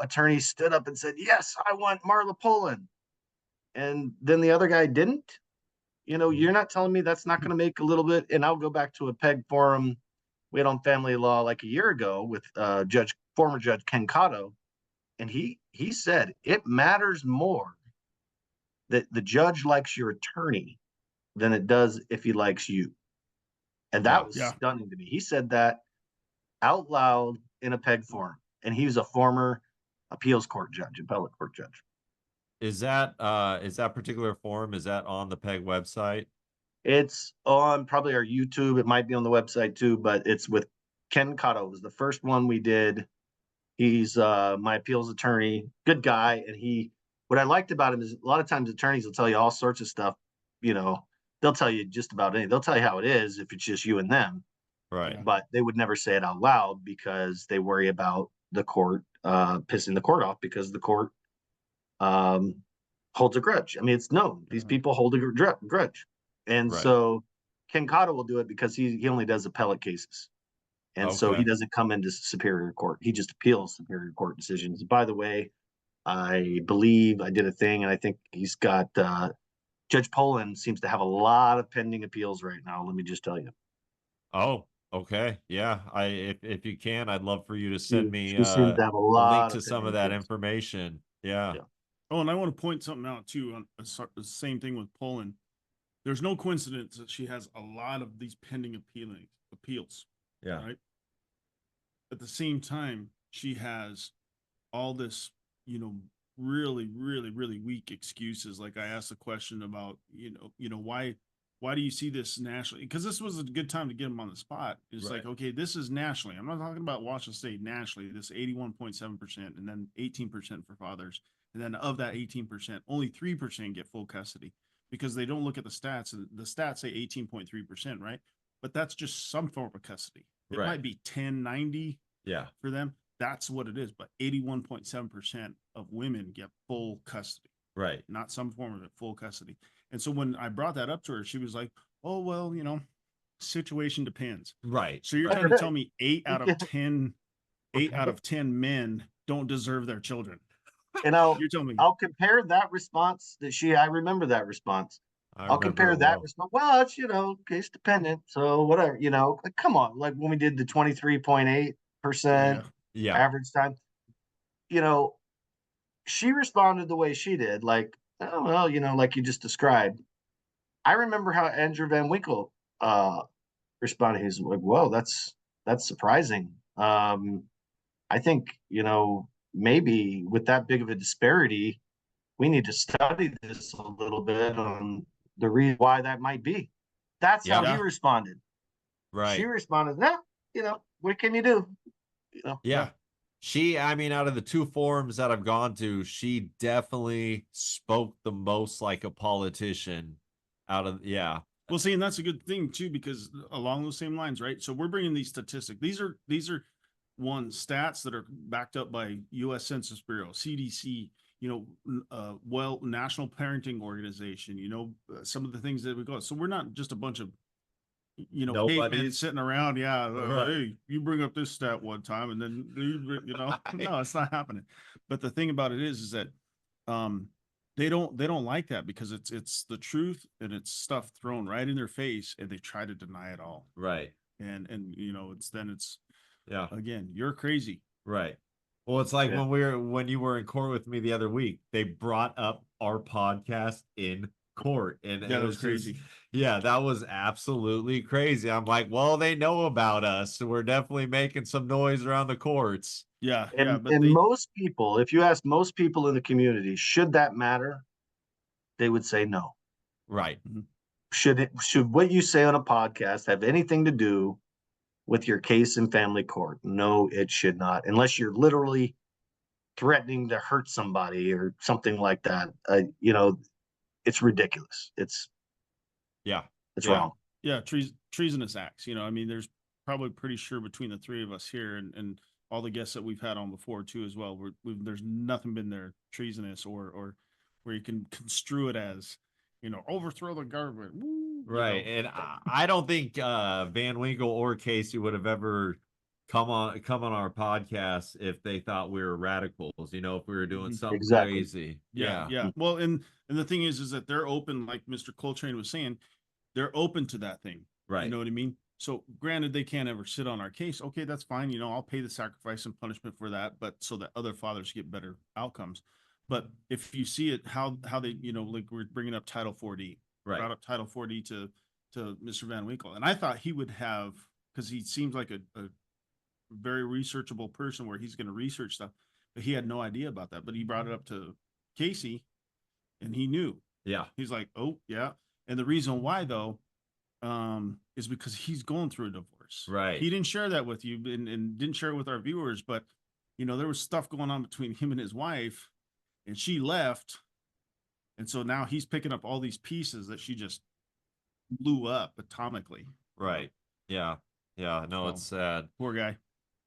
attorney stood up and said, yes, I want Marla Pullen, and then the other guy didn't. You're not telling me that's not going to make a little bit. And I'll go back to a PEG forum we had on family law like a year ago with former Judge Ken Cotto, and he said it matters more that the judge likes your attorney than it does if he likes you. And that was Yeah. stunning to me. He said that out loud in a PEG forum, and he was a former appeals court judge, appellate court judge. Is that particular forum, is that on the PEG website? It's on probably our YouTube. It might be on the website too, but it's with Ken Cotto. It was the first one we did. He's my appeals attorney, good guy. And what I liked about him is a lot of times attorneys will tell you all sorts of stuff. They'll tell you just about anything. They'll tell you how it is if it's just you and them. Right. But they would never say it out loud because they worry about the court pissing the court off, because the court holds a grudge. I mean, it's known. These people hold a grudge. And Right. so Ken Cotto will do it because he only does appellate cases. And so he Okay. doesn't come into Superior Court. He just appeals Superior Court decisions. By the way, I believe I did a thing, and I think he's got Judge Poland seems to have a lot of pending appeals right now. Let me just tell you. Oh, okay. Yeah. If you can, I'd love for you to send me She seems to have a a link lot to of some of pending that appeals. information. Yeah. Yeah. Oh, and I want to point something out too. On the same thing with Poland. There's no coincidence that she has a lot of these pending appeals. Yeah. Right. At the same time, she has all this, really, really, really weak excuses. Like I asked a question about, why do you see this nationally? Because this was a good time to get them on the spot. It's Right. like, okay, this is nationally. I'm not talking about Washington State nationally. This 81.7%, and then 18% for fathers. And then of that 18%, only 3% get full custody because they don't look at the stats. And the stats say 18.3%, right? But that's just some form of custody. It Right. might be 1090 Yeah. for them. That's what it is. But 81.7% of women get full custody, Right. not some form of it, full custody. And so when I brought that up to her, she was like, oh, well, situation depends. Right. So you're Right. trying to tell me 8 out of 10 men don't deserve their children. And You're telling me. I'll compare that response I remember that response. I'll compare that response. Well, it's, case dependent. So whatever, like, come on. Like when we did the 23.8% Yeah. average time, she responded the way she did. Like, oh, well, like you just described. I remember how Andrew Van Winkle responded. He's like, whoa, that's surprising. I think, maybe with that big of a disparity, we need to study this a little bit on the reason why that might be. That's how he Yeah. responded. She Right. responded, nah, what can you do? Yeah. I mean, out of the two forums that I've gone to, she definitely spoke the most like a politician yeah. Well, see, and that's a good thing too, because along those same lines, right? So we're bringing these statistics. These are stats that are backed up by U.S. Census Bureau, CDC, National Parenting Organization. Some of the things that we go. So we're not just a bunch of cavemen sitting around. Yeah, Right. Hey, you bring up this stat one time, and then no, it's not happening. But the thing about it is that they don't like that because it's the truth and it's stuff thrown right in their face, and they try to deny it all. Right. And it's yeah, again, you're crazy. Right. Well, it's like when you were in court with me the other week, they brought up our podcast in court, and Yeah, it that was was crazy. that was absolutely crazy. I'm like, well, they know about us, so we're definitely making some noise around the courts. Yeah, And, but most people, if you ask most people in the community, should that matter? They would say no. Right. Should what you say on a podcast have anything to do with your case in family court? No, it should not, unless you're literally threatening to hurt somebody or something like that. It's ridiculous. It's wrong. Yeah, treasonous acts. I mean, there's probably pretty sure between the three of us here and all the guests that we've had on before too as well. There's nothing been there treasonous or where you can construe it as overthrow the government. Woo, Right. And I don't think Van Winkle or Casey would have ever come on our podcast if they thought we were radicals, if we were doing Mhm. something Exactly. crazy. Yeah, yeah. Well, and the thing is that they're open, like Mr. Coltrane was saying, they're open to that thing. You Right. know what I mean? So granted, they can't ever sit on our case. Okay, that's fine. I'll pay the sacrifice and punishment for that, but so that other fathers get better outcomes. But if you see it, how they, like we're bringing up Title 4D, Right. brought up Title 4D to Mr. Van Winkle, and I thought he would have, because he seems like a very researchable person where he's going to research stuff, but he had no idea about that. But he brought it up to Casey, and he knew. Yeah. He's like, oh yeah. And the reason why though, is because he's going through a divorce. Right. He didn't share that with you and didn't share it with our viewers, but there was stuff going on between him and his wife, and she left. And so now he's picking up all these pieces that she just blew up atomically. Right. Yeah. Yeah. No, it's sad. Poor guy.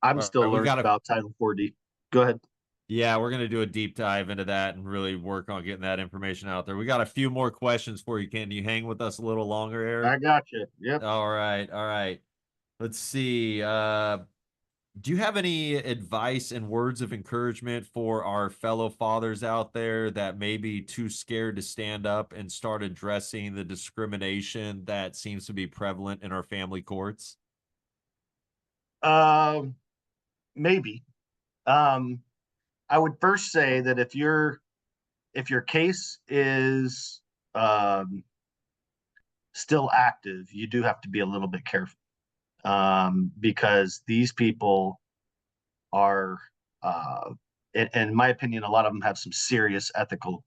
I'm still we learning gotta- about Title 4D. Go ahead. Yeah, we're gonna do a deep dive into that and really work on getting that information out there. We got a few more questions for you. Can you hang with us a little longer, Eric? I got you. Yep. All right. All right. Let's see. Do you have any advice and words of encouragement for our fellow fathers out there that may be too scared to stand up and start addressing the discrimination that seems to be prevalent in our family courts? Maybe. I would first say that if your case is still active, you do have to be a little bit careful, because these people are, in my opinion, a lot of them have some serious ethical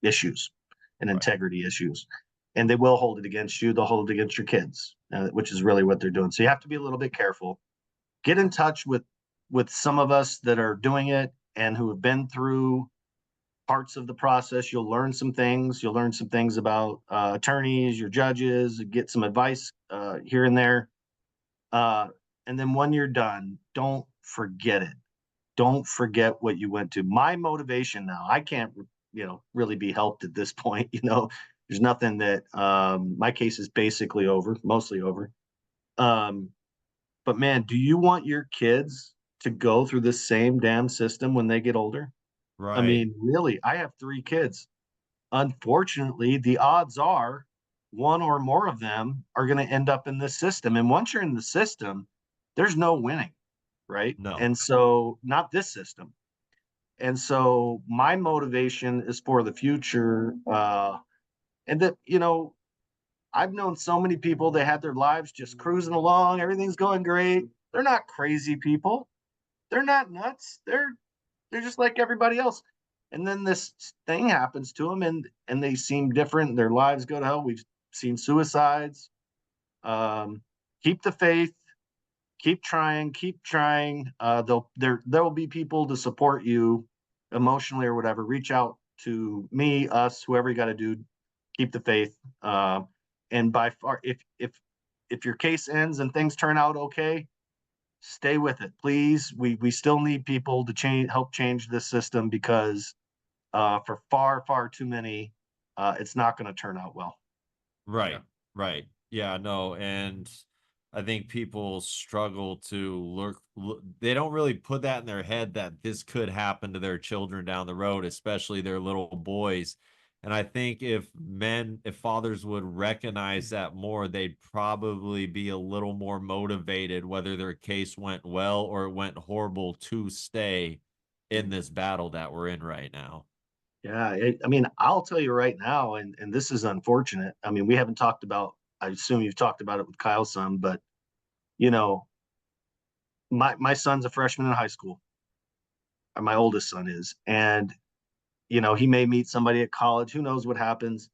issues and integrity issues, and they will hold it against you. They'll hold it against your kids, which is really what they're doing. So you have to be a little bit careful. Get in touch with some of us that are doing it and who have been through parts of the process. You'll learn some things. You'll learn some things about attorneys, your judges, get some advice here and there. And then when you're done, don't forget it. Don't forget what you went to. My motivation now, I can't, really be helped at this point. There's nothing that, my case is basically over, mostly over. But man, do you want your kids to go through the same damn system when they get older? Right. I mean, really, I have 3 kids. Unfortunately, the odds are one or more of them are going to end up in this system. And once you're in the system, there's no winning, right? No. And so, not this system. And so, my motivation is for the future. And that, I've known so many people that had their lives just cruising along, everything's going great. They're not crazy people. They're not nuts. They're just like everybody else. And then this thing happens to them, and they seem different. Their lives go to hell. We've seen suicides. Keep the faith. Keep trying. Keep trying. There will be people to support you emotionally or whatever. Reach out to me, us, whoever you got to do. Keep the faith. And by far, if your case ends and things turn out okay, stay with it, please. We still need people to help change this system, because for far too many, it's not going to turn out well. Right. Yeah. Right. Yeah, no, and I think people struggle to they don't really put that in their head that this could happen to their children down the road, especially their little boys. And I think if fathers would recognize that more, they'd probably be a little more motivated, whether their case went well or it went horrible, to stay in this battle that we're in right now. Yeah, I mean, I'll tell you right now, and this is unfortunate. I mean, we haven't talked about. I assume you've talked about it with Kyle's son, but you know, my son's a freshman in high school. Or my oldest son is, and he may meet somebody at college. Who knows what happens?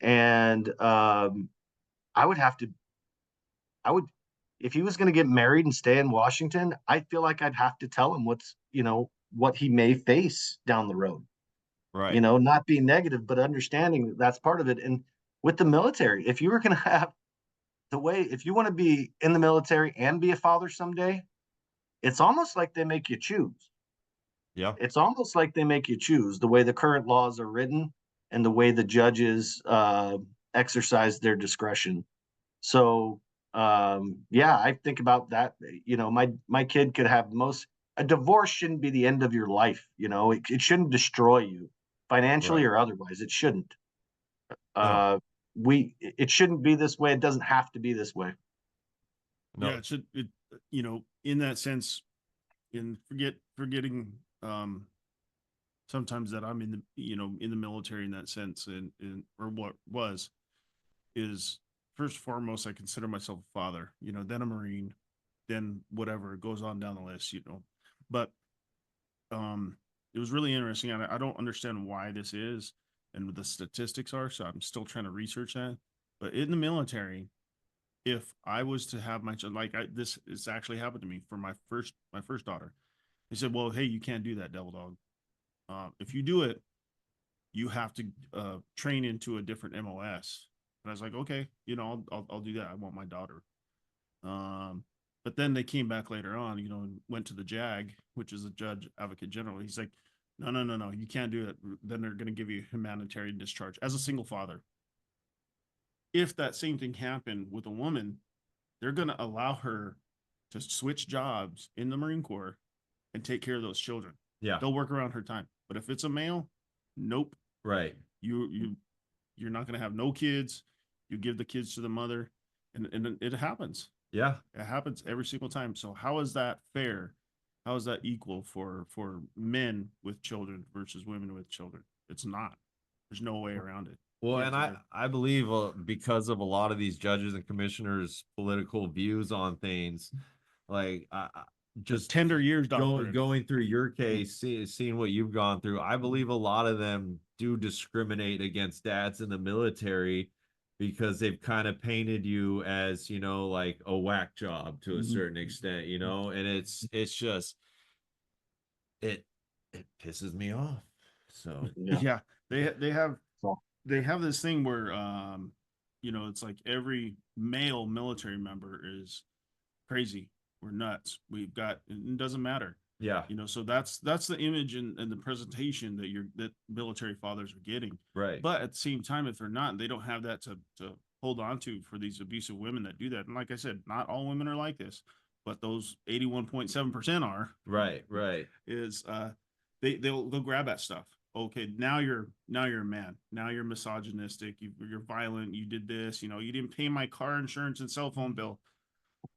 And I would have to. I would, if he was going to get married and stay in Washington, I feel like I'd have to tell him what he may face down the road. Right. Not being negative, but understanding that that's part of it. And with the military, if you were going to have if you want to be in the military and be a father someday, it's almost like they make you choose. Yeah. It's almost like they make you choose the way the current laws are written and the way the judges exercise their discretion. So Yeah, I think about that. You know, my kid could have a divorce shouldn't be the end of your life. You know, it shouldn't destroy you financially Right. or otherwise. It shouldn't. No, It shouldn't be this way. It doesn't have to be this way. Yeah, no. it should, you know, in that sense, in forgetting, sometimes that I'm in the, you know, in the military in that sense, and or what was, is first and foremost, I consider myself a father, you know, then a Marine, then whatever goes on down the list, you know. But it was really interesting. I don't understand why this is and what the statistics are, so I'm still trying to research that. But in the military, if I was to have my child, like this has actually happened to me for my first daughter. They said, "Well, hey, you can't do that, devil dog. If you do it, you have to train into a different MOS." And I was like, "Okay, you know, I'll do that. I want my daughter." Um, but then they came back later on, you know, and went to the JAG, which is a judge advocate general. He's like, "No, no, no, no, you can't do it. Then they're going to give you humanitarian discharge as a single father." If that same thing happened with a woman, they're going to allow her to switch jobs in the Marine Corps and take care of those children. Yeah. They'll work around her time. But if it's a male, nope. Right. You're not going to have no kids. You give the kids to the mother, and it happens. Yeah. It happens every single time. So how is that fair? How is that equal for men with children versus women with children? It's not. There's no way around it. Well, Yeah, and so I believe because of a lot of these judges and commissioners' political views on things, like the just tender years doctrine. going through your case, seeing what you've gone through, I believe a lot of them do discriminate against dads in the military because they've kind of painted you as, you know, like a whack job to a certain extent, you know, and it's just it it pisses me off. So Yeah. Yeah, they have So, they have this thing where you know, it's like every male military member is crazy. We're nuts. We've got, it doesn't matter. yeah, You know, so that's the image and the presentation that military fathers are getting. right. But at the same time, if they're not, they don't have that to hold on to for these abusive women that do that. And like I said, not all women are like this, but those 81.7% are. Right, right. Is they'll grab that stuff. Okay, now you're a man. Now you're misogynistic. You're violent. You did this. You know, you didn't pay my car insurance and cell phone bill.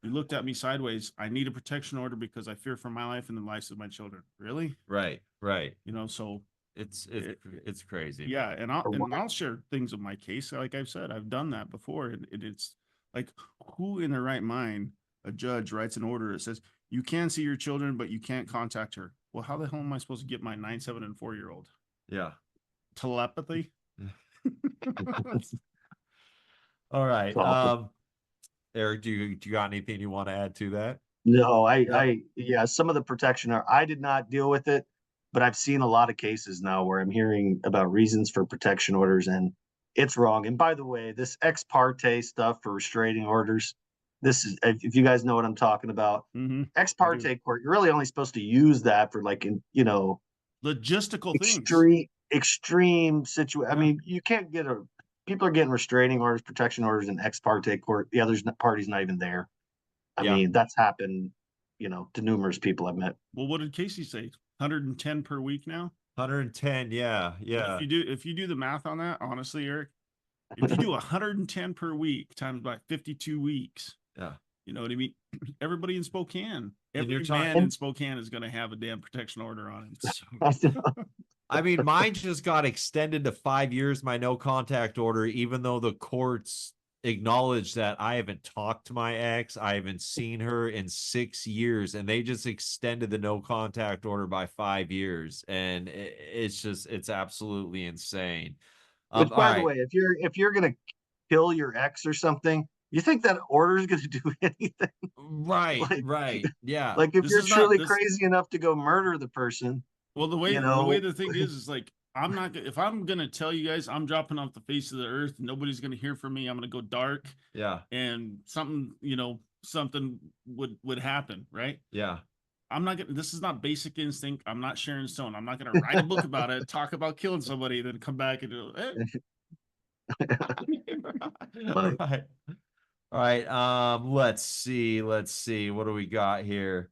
You looked at me sideways. I need a protection order because I fear for my life and the lives of my children. Really? Right, right. You know, so It's crazy. yeah, and I'll or and what- I'll share things of my case. Like I've said, I've done that before, and it's like, who in their right mind, a judge writes an order that says you can see your children, but you can't contact her. Well, how the hell am I supposed to get my 9, 7, and 4-year-old Yeah. telepathy? All right. it's awful. Eric, do you got anything you want to add to that? No, Yeah. yeah, some of the protection I did not deal with it, but I've seen a lot of cases now where I'm hearing about reasons for protection orders and it's wrong. And by the way, this ex parte stuff for restraining orders, this is, if you guys know what I'm talking about, Mm-hmm. ex I do. parte court, you're really only supposed to use that for like, you know, Logistical things. extreme situation. I Yeah. mean, you can't get people are getting restraining orders, protection orders in ex parte court. The other party's not even there. I Yeah. mean, that's happened, you know, to numerous people I've met. Well, what did Casey say? 110 per week now? 110. Yeah. But Yeah. if you do the math on that, honestly, Eric, if you do 110 per week times by 52 weeks, Yeah. you know what I mean? Everybody in Spokane, And you're every talking- man in Spokane is going to have a damn protection order on him. So, I mean, mine just got extended to 5 years, my no contact order, even though the courts acknowledged that I haven't talked to my ex, I haven't seen her in 6 years, and they just extended the no contact order by 5 years. And it's absolutely insane. Which, All by the right. way, if you're gonna kill your ex or something, you think that order is gonna do anything? Right, Like, right. Yeah. like if This you're is not truly this. crazy enough to go murder the person, Well, the way you the way know, the thing is like, I'm not if I'm gonna tell you guys I'm dropping off the face of the earth, nobody's gonna hear from me. I'm gonna go dark, Yeah. and something would happen, right? Yeah. I'm not gonna. This is not Basic Instinct. I'm not Sharon Stone. I'm not gonna write a book about it, talk about killing somebody, then come back and do. All but right. All right. Let's see. What do we got here?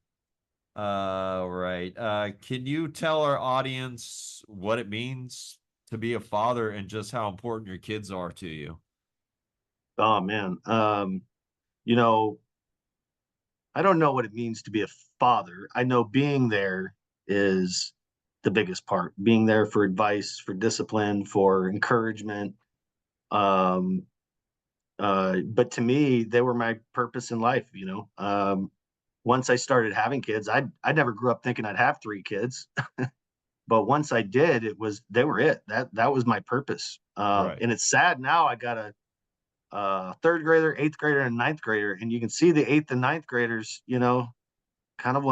Right. Can you tell our audience what it means to be a father and just how important your kids are to you? Oh man. You know, I don't know what it means to be a father. I know being there is the biggest part. Being there for advice, for discipline, for encouragement. Um, but to me, they were my purpose in life, you know. Once I started having kids, I never grew up thinking I'd have 3 kids, but once I did, they were it. That was my purpose. Right. And it's sad now. I got a third grader, eighth grader, and ninth grader, and you can see the eighth and ninth graders, you know, kind of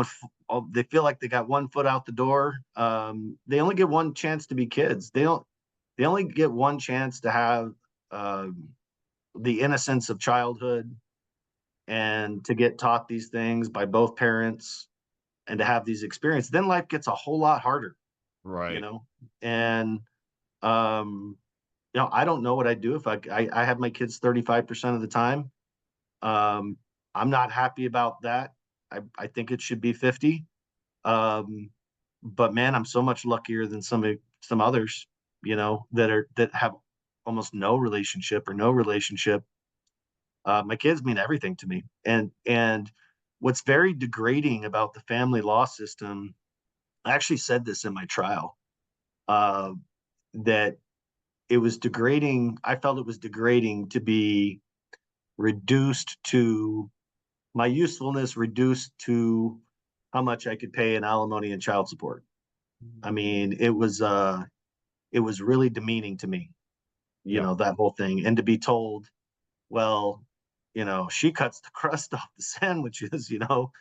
they feel like they got 1 foot out the door. They only get one chance to be kids. They only get one chance to have the innocence of childhood and to get taught these things by both parents and to have these experiences. Then life gets a whole lot harder, you Right. know. And um, you know, I don't know what I'd do if I have my kids 35% of the time. Um, I'm not happy about that. I think it should be 50. Um, but man, I'm so much luckier than some others, you know, that have almost no relationship or no relationship. My kids mean everything to me. And what's very degrading about the family law system, I actually said this in my trial, uh, that it was degrading. I felt it was degrading to be reduced to my usefulness, reduced to how much I could pay in alimony and child support. I mean, it was really demeaning to me, you Yeah. know, that whole thing. And to be told, well, you know, she cuts the crust off the sandwiches, you know.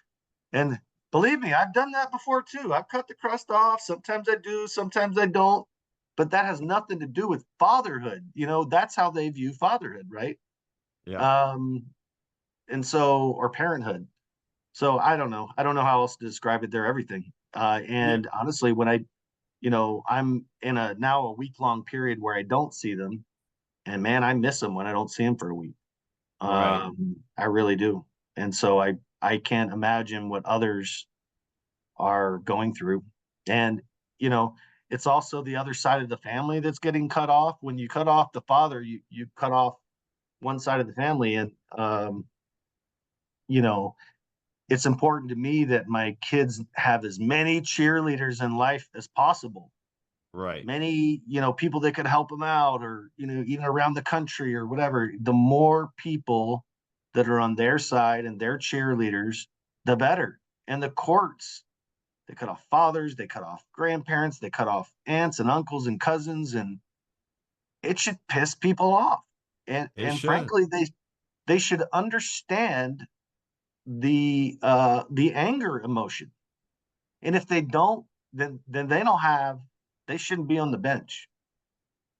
And believe me, I've done that before too. I've cut the crust off. Sometimes I do, sometimes I don't. But that has nothing to do with fatherhood. You know, that's how they view fatherhood, right? Yeah. Um, and so, or parenthood. So I don't know. I don't know how else to describe it. They're everything. Yeah. And honestly, when you know, I'm in a now a week-long period where I don't see them, and man, I miss them when I don't see them for a week. Right. I really do. And so I can't imagine what others are going through. And you know, it's also the other side of the family that's getting cut off. When you cut off the father, you cut off one side of the family. And you know, it's important to me that my kids have as many cheerleaders in life as possible. Right. Many, you know, people that could help them out, or you know, even around the country or whatever. The more people that are on their side and their cheerleaders, the better. And the courts, they cut off fathers, they cut off grandparents, they cut off aunts and uncles and cousins, and it should piss people off. It And should. frankly, they should understand the anger emotion. And if they don't, then they don't have they shouldn't be on the bench.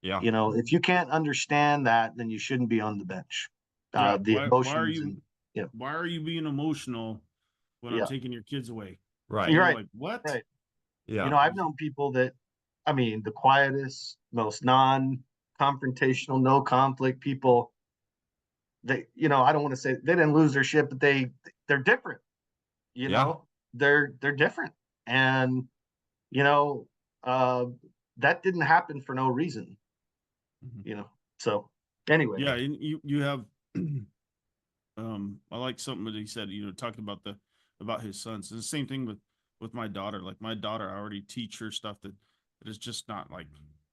Yeah. You know, if you can't understand that, then you shouldn't be on the bench. Yeah. The emotions and you know, Why are you being emotional when I'm yeah, taking your kids away? You Right. you're know, right, like what? right. You Yeah. know, I've known people that, I mean, the quietest, most non-confrontational, no conflict people. They, you know, I don't want to say they didn't lose their shit, but they're different. You Yeah. know, they're different, and you know, uh, that didn't happen for no reason. Mhm. You know, so anyway, Yeah, and you have I like something that he said, you know, talking about about his sons. It's the same thing with my daughter. Like my daughter, I already teach her stuff that is just not like,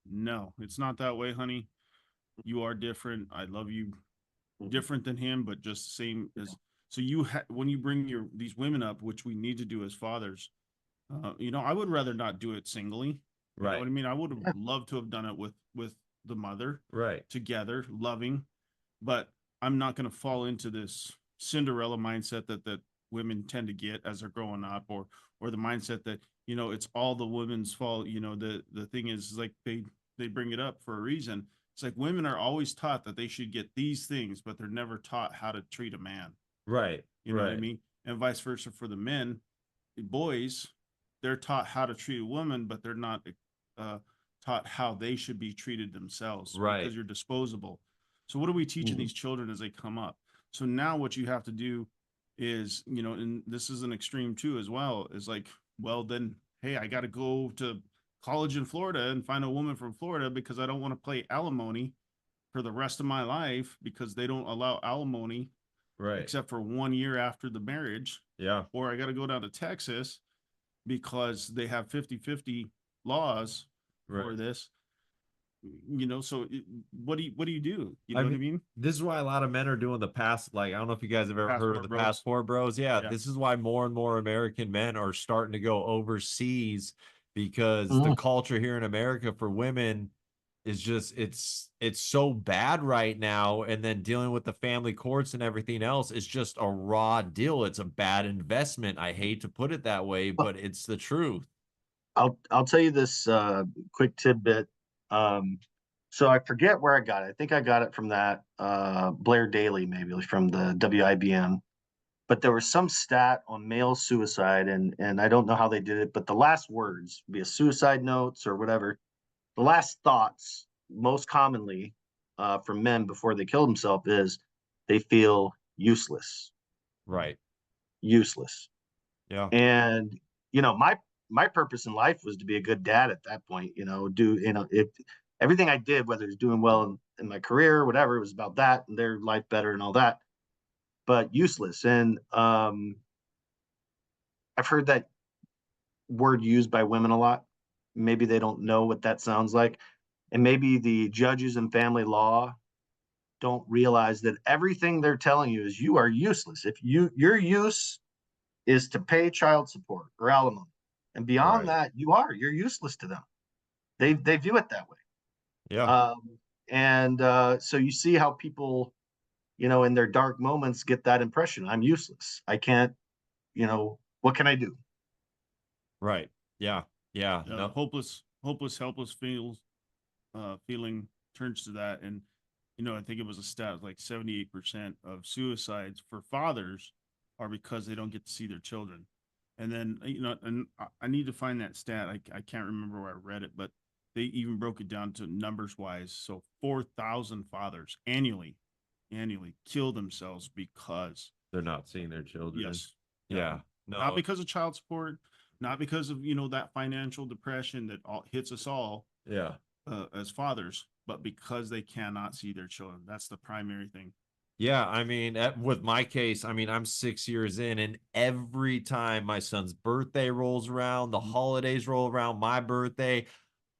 no, it's not that way, honey. You are different. I love you mhm, different than him, but just the same yeah, as, so when you bring these women up, which we need to do as fathers, you know, I would rather not do it singly. You know Right. what I mean? I would have yeah, loved to have done it with the mother Right. together, loving, but I'm not going to fall into this Cinderella mindset that women tend to get as they're growing up, or the mindset that, you know, it's all the women's fault. You know, the thing is like they bring it up for a reason. It's like women are always taught that they should get these things, but they're never taught how to treat a man. Right. You know what I Right. mean? And vice versa for the men. The boys, they're taught how to treat a woman, but they're not uh, taught how they should be treated themselves Right. because you're disposable. So what are we teaching mhm, these children as they come up? So now what you have to do is, and this is an extreme too as well, is like, well, then, hey, I got to go to college in Florida and find a woman from Florida because I don't want to pay alimony for the rest of my life because they don't allow alimony Right. except for 1 year after the marriage. Yeah. Or I got to go down to Texas because they have 50-50 laws for Right. this. So what do you do? You know I what I mean, mean? this is why a lot of men are doing the pass. Like, I don't know if you guys have ever heard of Passport the bros. passport bros. Yeah, Yeah. this is why more and more American men are starting to go overseas because the culture here in America for women is just it's so bad right now. And then dealing with the family courts and everything else is just a raw deal. It's a bad investment. I hate to put it that way, but it's the truth. I'll tell you this quick tidbit. So I forget where I got it. I think I got it from that Blair Daly, maybe from the WIBM. But there was some stat on male suicide, and I don't know how they did it, but the last words, be a suicide notes or whatever, the last thoughts most commonly from men before they kill themselves is they feel useless, Right. useless. Yeah. And my purpose in life was to be a good dad at that point. If everything I did, whether it's doing well in my career, whatever, it was about that and their life better and all that, but useless. And I've heard that word used by women a lot. Maybe they don't know what that sounds like. And maybe the judges in family law don't realize that everything they're telling you is you are useless. If your use is to pay child support or alimony. And beyond Right. that, you're useless to them. They view it that way. Yeah. And so you see how people, in their dark moments get that impression. I'm useless. I can't, what can I do? Right. Yeah. Yeah. Yeah, No. helpless feeling turns to that. And I think it was a stat like 78% of suicides for fathers are because they don't get to see their children. And then and I need to find that stat. I can't remember where I read it, but they even broke it down to numbers wise. So 4,000 fathers annually kill themselves because, They're not seeing their children. yes, Yeah. not No. because of child support, not because of that financial depression that hits us all Yeah. as fathers, but because they cannot see their children. That's the primary thing. Yeah, I mean, with my case, I mean, I'm 6 years in, and every time my son's birthday rolls around, the holidays roll around, my birthday,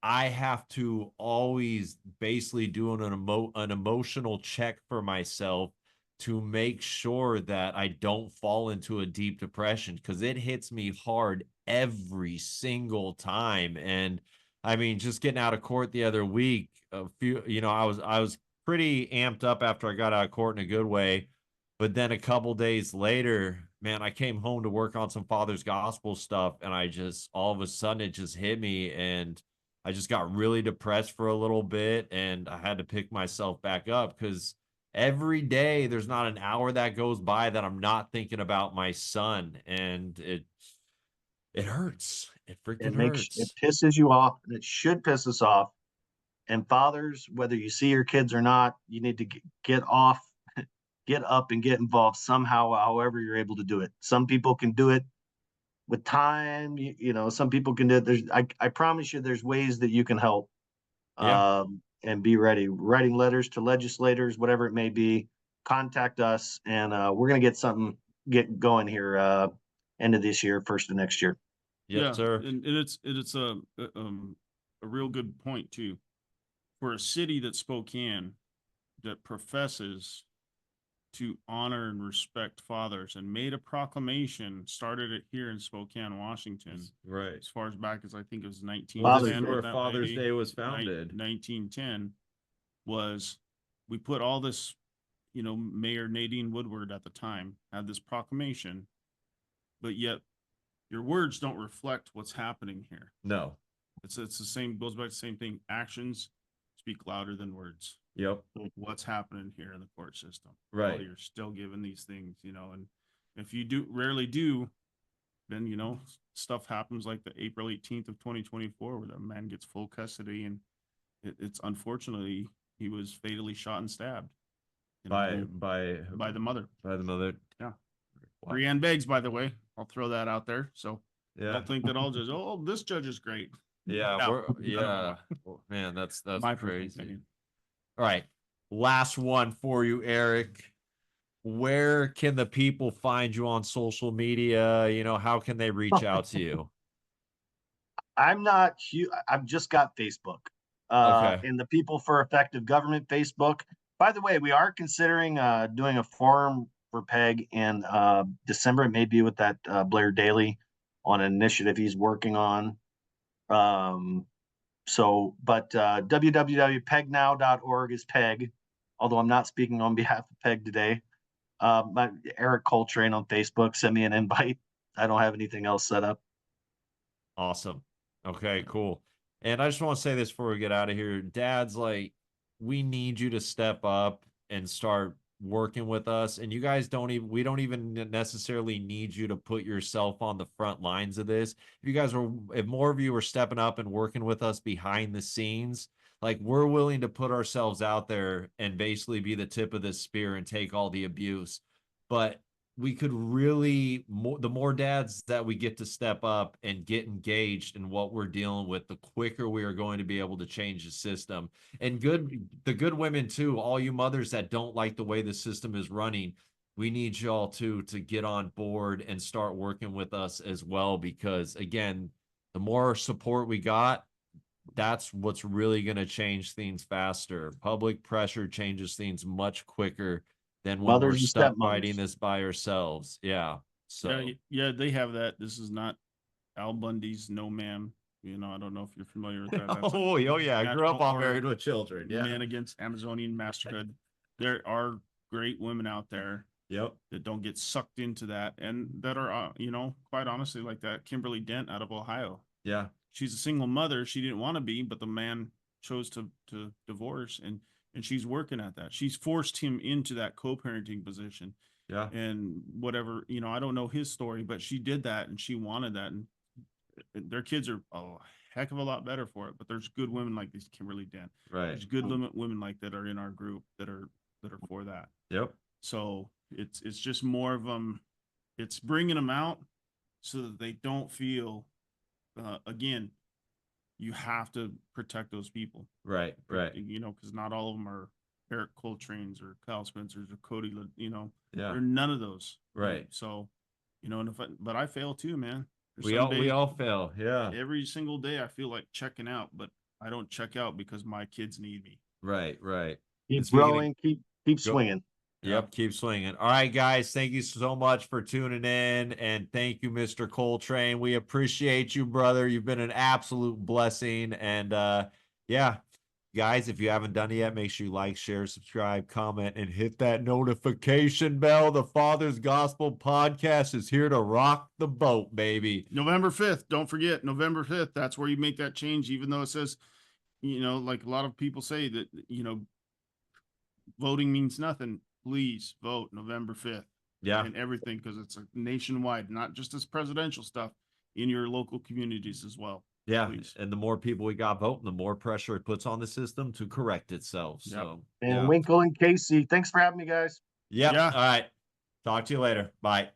I have to always basically do an emotional check for myself to make sure that I don't fall into a deep depression because it hits me hard every single time. And I mean, just getting out of court the other week, I was pretty amped up after I got out of court in a good way. But then a couple days later, man, I came home to work on some Father's Gospel stuff, and I just all of a sudden it just hit me, and I just got really depressed for a little bit, and I had to pick myself back up because every day there's not an hour that goes by that I'm not thinking about my son, and it hurts. It freaking It hurts. pisses you off, and it should piss us off. And fathers, whether you see your kids or not, you need to get off, get up, and get involved somehow, however you're able to do it. Some people can do it with time. Some people can do it. I promise you, there's ways that you can help Yeah. and be ready. Writing letters to legislators, whatever it may be, contact us, and we're gonna get something get going here. End of this year, first of next year. Yes, Yeah, sir. and it's a real good point too. For a city that Spokane that professes to honor and respect fathers and made a proclamation, started it here in Spokane, Washington, Right. as far as back as I think it was Well, this is 1910. where That Father's lady, Day was founded. 1910 was, we put all this, Mayor Nadine Woodward at the time had this proclamation, but yet your words don't reflect what's happening here. No. It's the same, goes back to the same thing. Actions speak louder than words. Yep. What's happening here in the court system? Right. Well, you're still given these things, and if you rarely do, then stuff happens like the April 18th of 2024 where the man gets full custody, and it's unfortunately he was fatally shot and stabbed. you by know, by by the mother. by the mother. Yeah. Wow. Brianne Beggs, by the way. I'll throw that out there. So Yeah. don't think that all judges, oh, this judge is great. Yeah, No, we're I don't know. yeah. Oh, man, that's My personal crazy. opinion. All right. Last one for you, Eric. Where can the people find you on social media? You know, how can they reach out to you? I'm not huge. I've just got Facebook. Okay. And the People for Effective Government Facebook. By the way, we are considering doing a forum for PEG in December. It may be with that Blair Daly on an initiative he's working on. But www.pegnow.org is PEG, although I'm not speaking on behalf of PEG today. My Eric Coltrane on Facebook. Send me an invite. I don't have anything else set up. Awesome. Okay, cool. And I just want to say this before we get out of here. Dads, like, we need you to step up and start working with us. And you guys we don't even necessarily need you to put yourself on the front lines of this. If more of you are stepping up and working with us behind the scenes, like, we're willing to put ourselves out there and basically be the tip of the spear and take all the abuse. But we could really the more dads that we get to step up and get engaged in what we're dealing with, the quicker we are going to be able to change the system. And the good women too, all you mothers that don't like the way the system is running, we need y'all to get on board and start working with us as well, because again, the more support we got, that's what's really going to change things faster. Public pressure changes things much quicker than when we're Mothers and stuck fighting stepmothers. this by ourselves. Yeah. So Yeah, they have that. This is not Al Bundy's No Ma'am. You know, I don't know if you're familiar with that. That's oh yeah, I grew up National on Married with Children. Yeah. Men Against Amazonian Masterhood. There are great women out there Yep. that don't get sucked into that, and that are, you know, quite honestly, like that Kimberly Dent out of Ohio. Yeah. She's a single mother. She didn't want to be, but the man chose to divorce, and she's working at that. She's forced him into that co-parenting position. Yeah. And whatever, you know, I don't know his story, but she did that and she wanted that, and their kids are a heck of a lot better for it. But there's good women like these Kimberly Dent. Right. There's good women like that are in our group that are for that. Yep. So it's just more of them. It's bringing them out so that they don't feel. Again, you have to protect those people. Right. Right. You know, because not all of them are Eric Coltrane's or Kyle Spencer's or Cody. You know, Yeah. they're none of those. Right. So, you know, and but I fail too, man. We all fail. Yeah. Every single day I feel like checking out, but I don't check out because my kids need me. Right. Right. Keep growing. Keep swinging. Yep, keep swinging. All right, guys, thank you so much for tuning in, and thank you, Mr. Coltrane. We appreciate you, brother. You've been an absolute blessing, and yeah, guys, if you haven't done it yet, make sure you like, share, subscribe, comment, and hit that notification bell. The Father's Gospel Podcast is here to rock the boat, baby. November 5th, don't forget, November 5th, that's where you make that change, even though it says, you know, like a lot of people say that, you know, voting means nothing. Please vote November 5th. Yeah. And everything, because it's a nationwide, not just this presidential stuff, in your local communities as well. Yeah. Please. And the more people we got voting, the more pressure it puts on the system to correct itself. Yep. So, And yeah. Winkle and Casey, thanks for having me, guys. Yep. Yeah. All right. Talk to you later. Bye.